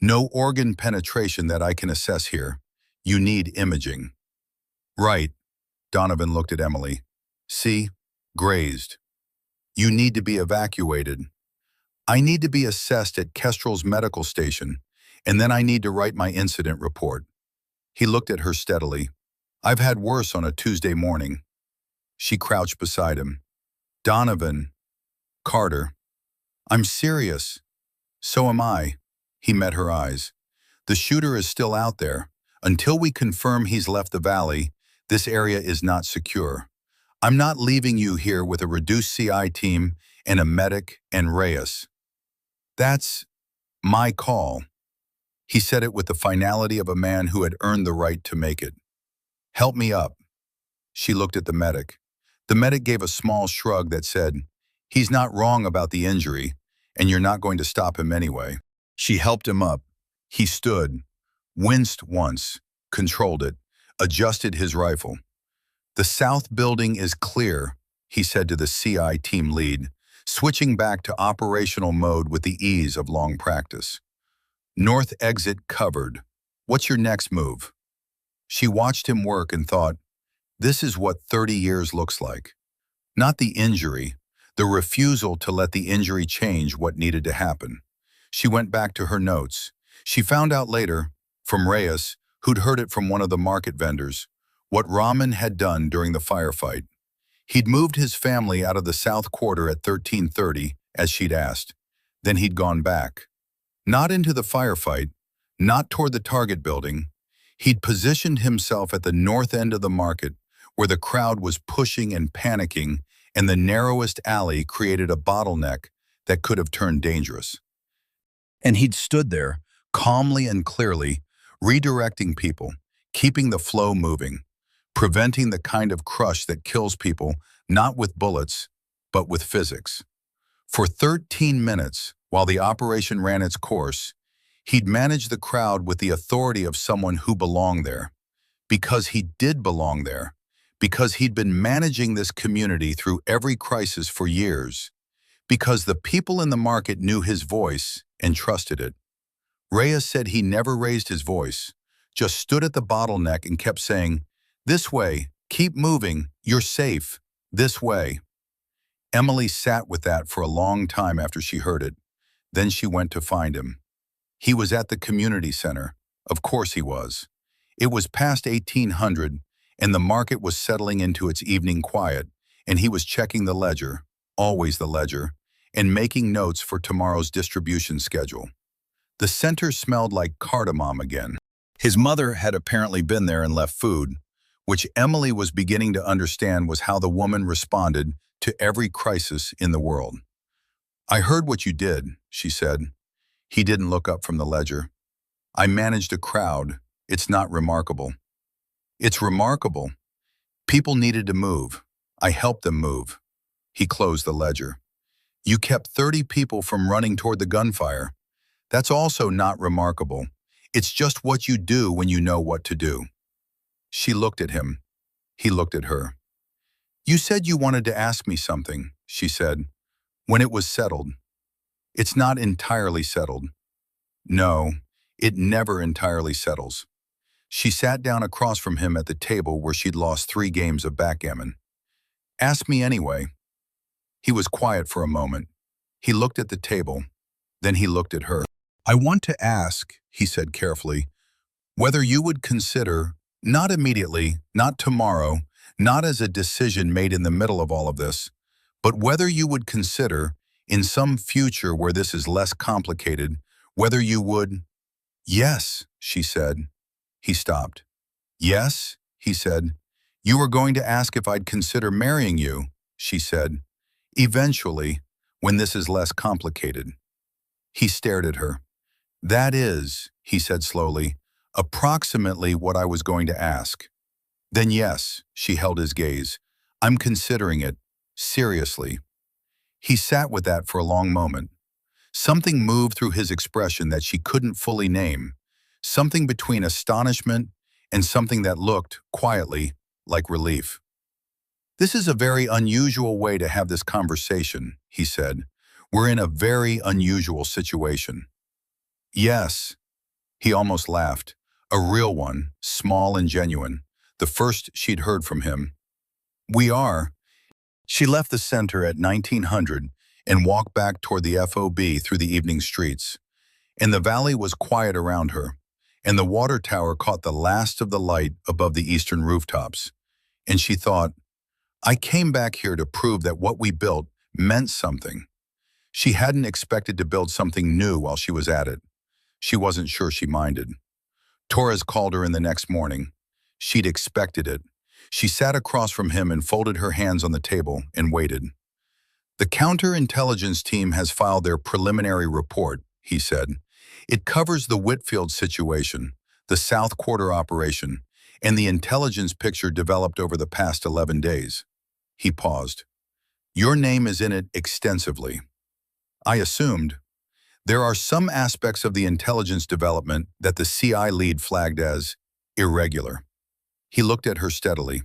No organ penetration that I can assess here. You need imaging." "Right." Donovan looked at Emily. "See? Grazed. You need to be evacuated. I need to be assessed at Kestrel's medical station, and then I need to write my incident report." He looked at her steadily. "I've had worse on a Tuesday morning." She crouched beside him. "Donovan." "Carter." "I'm serious." "So am I." He met her eyes. "The shooter is still out there. Until we confirm he's left the valley, this area is not secure. I'm not leaving you here with a reduced CI team and a medic and Reyes. That's my call." He said it with the finality of a man who had earned the right to make it. "Help me up." She looked at the medic. The medic gave a small shrug that said, "He's not wrong about the injury, and you're not going to stop him anyway." She helped him up. He stood, winced once, controlled it, adjusted his rifle. "The south building is clear," he said to the CI team lead, switching back to operational mode with the ease of long practice. "North exit covered. What's your next move?" She watched him work and thought, this is what 30 years looks like. Not the injury, the refusal to let the injury change what needed to happen. She went back to her notes. She found out later, from Reyes, who'd heard it from one of the market vendors, what Rahman had done during the firefight. He'd moved his family out of the south quarter at 13:30, as she'd asked. Then he'd gone back. Not into the firefight, not toward the target building. He'd positioned himself at the north end of the market, where the crowd was pushing and panicking, and the narrowest alley created a bottleneck that could have turned dangerous. And he'd stood there, calmly and clearly, redirecting people, keeping the flow moving, preventing the kind of crush that kills people not with bullets, but with physics. For 13 minutes, while the operation ran its course, he'd managed the crowd with the authority of someone who belonged there, because he did belong there, because he'd been managing this community through every crisis for years, because the people in the market knew his voice and trusted it. Reyes said he never raised his voice, just stood at the bottleneck and kept saying, "This way, keep moving, you're safe, this way." Emily sat with that for a long time after she heard it. Then she went to find him. He was at the community center. Of course he was. It was past 1800, and the market was settling into its evening quiet, and he was checking the ledger, always the ledger, and making notes for tomorrow's distribution schedule. The center smelled like cardamom again. His mother had apparently been there and left food, which Emily was beginning to understand was how the woman responded to every crisis in the world. "I heard what you did," she said. He didn't look up from the ledger. "I managed a crowd. It's not remarkable." "It's remarkable. People needed to move. I helped them move." He closed the ledger. "You kept 30 people from running toward the gunfire. That's also not remarkable. It's just what you do when you know what to do." She looked at him. He looked at her. "You said you wanted to ask me something," she said, "when it was settled." "It's not entirely settled." "No, it never entirely settles." She sat down across from him at the table where she'd lost 3 games of backgammon. "Ask me anyway." He was quiet for a moment. He looked at the table. Then he looked at her. "I want to ask," he said carefully, "whether you would consider, not immediately, not tomorrow, not as a decision made in the middle of all of this, but whether you would consider, in some future where this is less complicated, whether you would—" "Yes," she said. He stopped. "Yes," he said. "You were going to ask if I'd consider marrying you," she said. "Eventually, when this is less complicated." He stared at her. "That is," he said slowly, "approximately what I was going to ask." "Then yes," she held his gaze. "I'm considering it. Seriously." He sat with that for a long moment. Something moved through his expression that she couldn't fully name, something between astonishment and something that looked, quietly, like relief. "This is a very unusual way to have this conversation," he said. "We're in a very unusual situation." "Yes." He almost laughed. A real one, small and genuine. The first she'd heard from him. "We are." She left the center at 1900 and walked back toward the FOB through the evening streets. And the valley was quiet around her, and the water tower caught the last of the light above the eastern rooftops. And she thought, "I came back here to prove that what we built meant something." She hadn't expected to build something new while she was at it. She wasn't sure she minded. Torres called her in the next morning. She'd expected it. She sat across from him and folded her hands on the table and waited. "The counterintelligence team has filed their preliminary report," he said. "It covers the Whitfield situation, the South Quarter operation, and the intelligence picture developed over the past 11 days. He paused. "Your name is in it extensively." "I assumed." "There are some aspects of the intelligence development that the CI lead flagged as irregular." He looked at her steadily.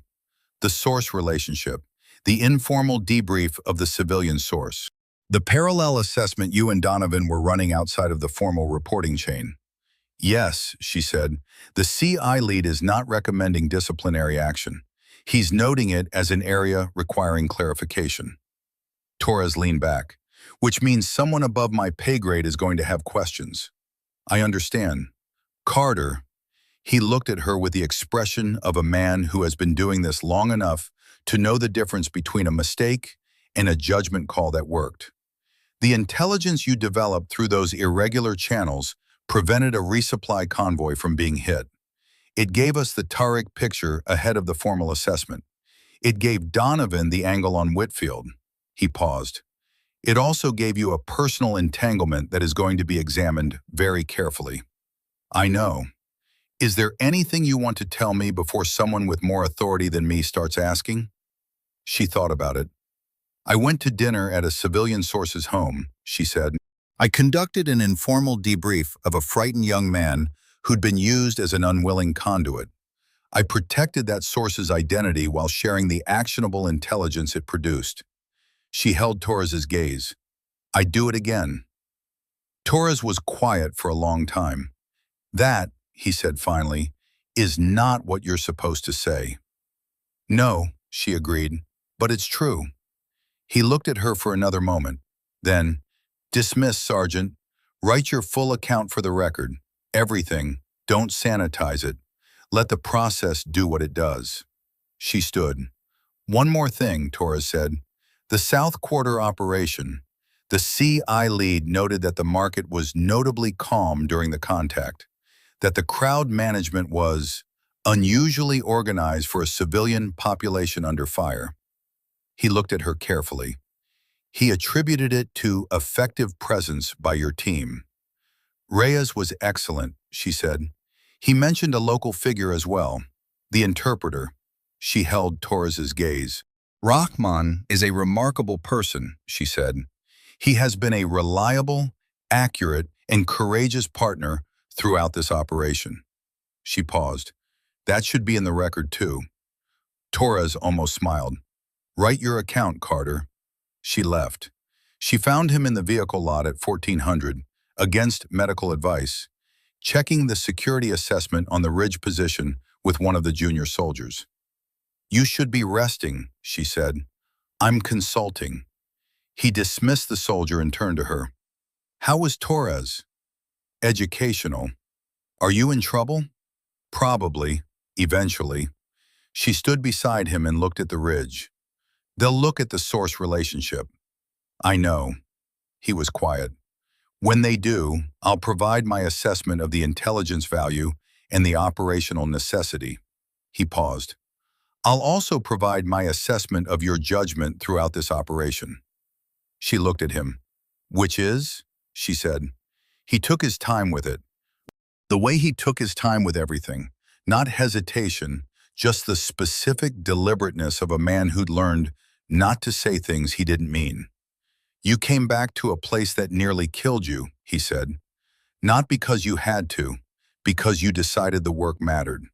"The source relationship, the informal debrief of the civilian source. The parallel assessment you and Donovan were running outside of the formal reporting chain." "Yes," she said. "The CI lead is not recommending disciplinary action. He's noting it as an area requiring clarification." Torres leaned back. "Which means someone above my pay grade is going to have questions." "I understand." "Carter." He looked at her with the expression of a man who has been doing this long enough to know the difference between a mistake and a judgment call that worked. "The intelligence you developed through those irregular channels prevented a resupply convoy from being hit. It gave us the Tariq picture ahead of the formal assessment. It gave Donovan the angle on Whitfield." He paused. "It also gave you a personal entanglement that is going to be examined very carefully." "I know." Is there anything you want to tell me before someone with more authority than me starts asking? She thought about it. I went to dinner at a civilian source's home, she said. I conducted an informal debrief of a frightened young man who'd been used as an unwilling conduit. I protected that source's identity while sharing the actionable intelligence it produced. She held Torres's gaze. I'd do it again. Torres was quiet for a long time. That, he said finally, is not what you're supposed to say. No, she agreed, but it's true. He looked at her for another moment. Then, dismiss, Sergeant. Write your full account for the record. Everything. Don't sanitize it. Let the process do what it does. She stood. One more thing, Torres said. The South Quarter operation. The CI lead noted that the market was notably calm during the contact, that the crowd management was unusually organized for a civilian population under fire. He looked at her carefully. He attributed it to effective presence by your team. Reyes was excellent, she said. He mentioned a local figure as well, the interpreter. She held Torres's gaze. Rahman is a remarkable person, she said. He has been a reliable, accurate, and courageous partner throughout this operation. She paused. That should be in the record too. Torres almost smiled. Write your account, Carter. She left. She found him in the vehicle lot at 1400, against medical advice, checking the security assessment on the ridge position with one of the junior soldiers. You should be resting, she said. I'm consulting. He dismissed the soldier and turned to her. How was Torres? Educational. Are you in trouble? Probably, eventually. She stood beside him and looked at the ridge. They'll look at the source relationship. I know. He was quiet. When they do, I'll provide my assessment of the intelligence value and the operational necessity. He paused. I'll also provide my assessment of your judgment throughout this operation. She looked at him. Which is? She said. He took his time with it. The way he took his time with everything, not hesitation, just the specific deliberateness of a man who'd learned not to say things he didn't mean. You came back to a place that nearly killed you, he said. Not because you had to, because you decided the work mattered.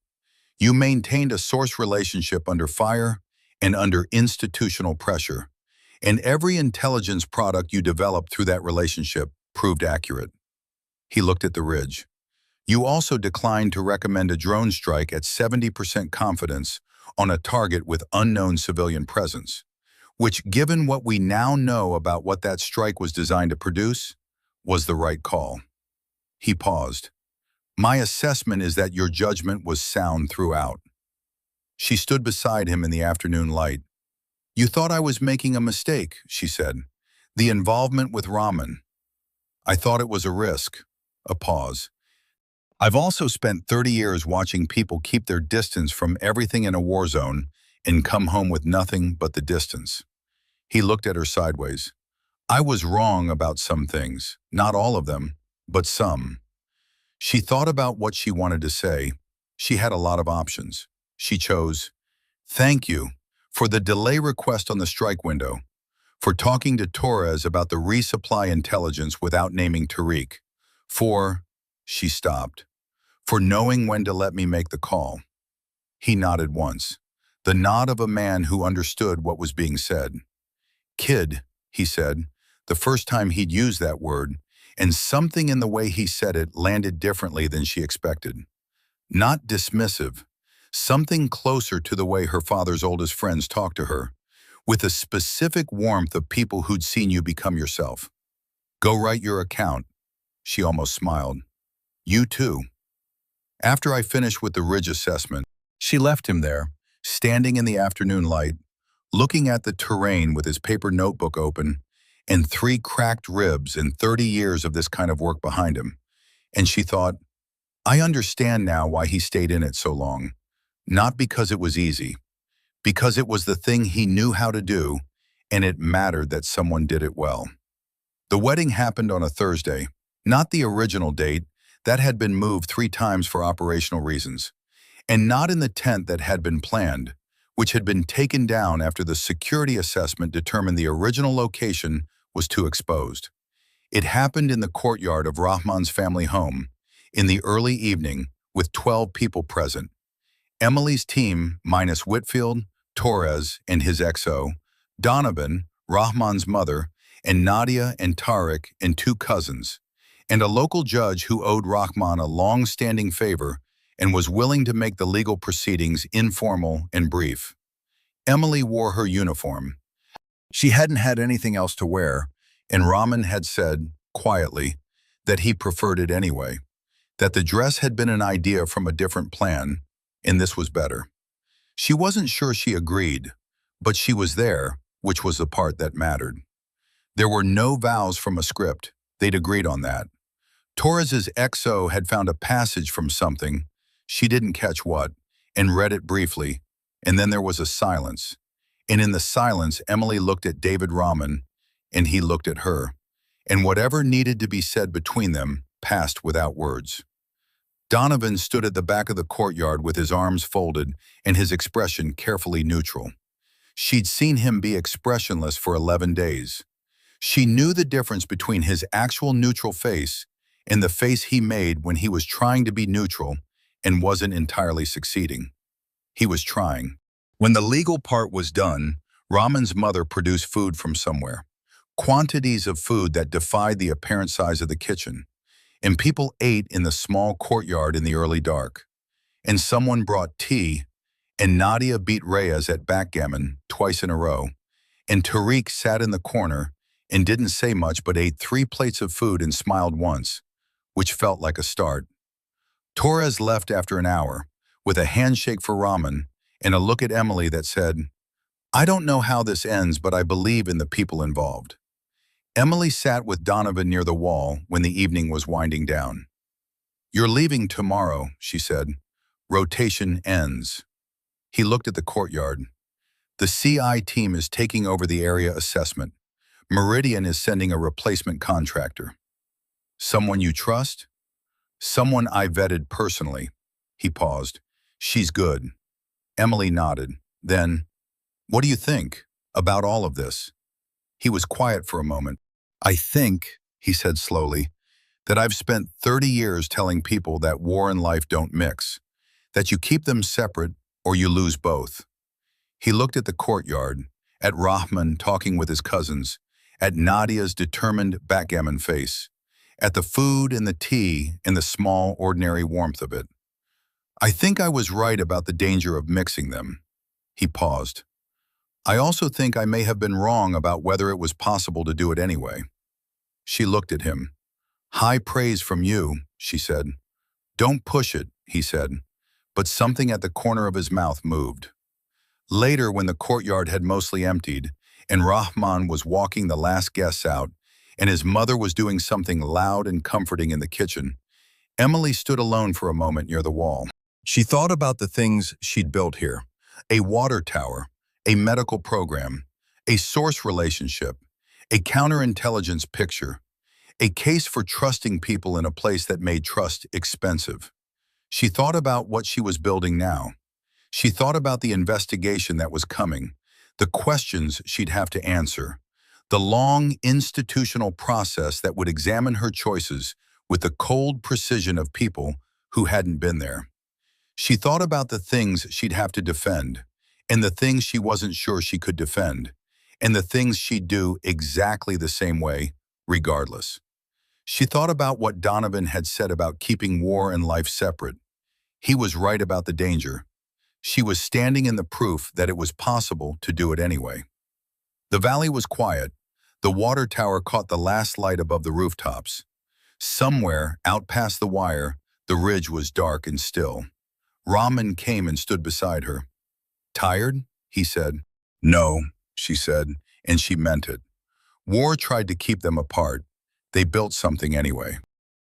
You maintained a source relationship under fire and under institutional pressure, and every intelligence product you developed through that relationship proved accurate. He looked at the ridge. You also declined to recommend a drone strike at 70% confidence on a target with unknown civilian presence, which, given what we now know about what that strike was designed to produce, was the right call. He paused. My assessment is that your judgment was sound throughout. She stood beside him in the afternoon light. You thought I was making a mistake, she said. The involvement with Rahman. I thought it was a risk. A pause. I've also spent 30 years watching people keep their distance from everything in a war zone and come home with nothing but the distance. He looked at her sideways. I was wrong about some things, not all of them, but some. She thought about what she wanted to say. She had a lot of options. She chose, thank you for the delay request on the strike window, for talking to Torres about the resupply intelligence without naming Tariq, she stopped, for knowing when to let me make the call. He nodded once, the nod of a man who understood what was being said. Kid, he said, the first time he'd used that word, and something in the way he said it landed differently than she expected. Not dismissive, something closer to the way her father's oldest friends talked to her, with a specific warmth of people who'd seen you become yourself. Go write your account. She almost smiled. You too. After I finished with the ridge assessment, she left him there, standing in the afternoon light, looking at the terrain with his paper notebook open and 3 cracked ribs and 30 years of this kind of work behind him. And she thought, I understand now why he stayed in it so long. Not because it was easy, because it was the thing he knew how to do, and it mattered that someone did it well. The wedding happened on a Thursday, not the original date, That had been moved 3 times for operational reasons, and not in the tent that had been planned, which had been taken down after the security assessment determined the original location was too exposed. It happened in the courtyard of Rahman's family home, in the early evening, with 12 people present. Emily's team, minus Whitfield, Torres, and his XO, Donovan, Rahman's mother, and Nadia and Tariq and 2 cousins, and a local judge who owed Rahman a long-standing favor and was willing to make the legal proceedings informal and brief. Emily wore her uniform. She hadn't had anything else to wear, and Rahman had said, quietly, that he preferred it anyway, that the dress had been an idea from a different plan, and this was better. She wasn't sure she agreed, but she was there, which was the part that mattered. There were no vows from a script. They'd agreed on that. Torres's XO had found a passage from something, she didn't catch what, and read it briefly, and then there was a silence. And in the silence, Emily looked at David Rahman, and he looked at her. And whatever needed to be said between them passed without words. Donovan stood at the back of the courtyard with his arms folded and his expression carefully neutral. She'd seen him be expressionless for 11 days. She knew the difference between his actual neutral face and the face he made when he was trying to be neutral and wasn't entirely succeeding. He was trying. When the legal part was done, Rahman's mother produced food from somewhere. Quantities of food that defied the apparent size of the kitchen. And people ate in the small courtyard in the early dark. And someone brought tea, and Nadia beat Reyes at backgammon 2 in a row. And Tariq sat in the corner and didn't say much but ate 3 plates of food and smiled once, which felt like a start. Torres left after an hour, with a handshake for Rahman and a look at Emily that said, "I don't know how this ends, but I believe in the people involved." Emily sat with Donovan near the wall when the evening was winding down. "You're leaving tomorrow," she said. "Rotation ends." He looked at the courtyard. "The CI team is taking over the area assessment. Meridian is sending a replacement contractor." "Someone you trust?" "Someone I vetted personally." He paused. "She's good." Emily nodded. Then, "What do you think about all of this?" He was quiet for a moment. "I think," he said slowly, "that I've spent 30 years telling people that war and life don't mix, that you keep them separate or you lose both." He looked at the courtyard, at Rahman talking with his cousins, at Nadia's determined backgammon face, at the food and the tea and the small, ordinary warmth of it. "I think I was right about the danger of mixing them." He paused. "I also think I may have been wrong about whether it was possible to do it anyway." She looked at him. "High praise from you," she said. "Don't push it," he said, but something at the corner of his mouth moved. Later, when the courtyard had mostly emptied, and Rahman was walking the last guests out, and his mother was doing something loud and comforting in the kitchen, Emily stood alone for a moment near the wall. She thought about the things she'd built here: a water tower, a medical program, a source relationship, a counterintelligence picture, a case for trusting people in a place that made trust expensive. She thought about what she was building now. She thought about the investigation that was coming, the questions she'd have to answer, the long institutional process that would examine her choices with the cold precision of people who hadn't been there. She thought about the things she'd have to defend, and the things she wasn't sure she could defend, and the things she'd do exactly the same way, regardless. She thought about what Donovan had said about keeping war and life separate. He was right about the danger. She was standing in the proof that it was possible to do it anyway. The valley was quiet. The water tower caught the last light above the rooftops. Somewhere, out past the wire, the ridge was dark and still. Rahman came and stood beside her. "Tired?" he said. "No," she said, and she meant it. War tried to keep them apart. They built something anyway.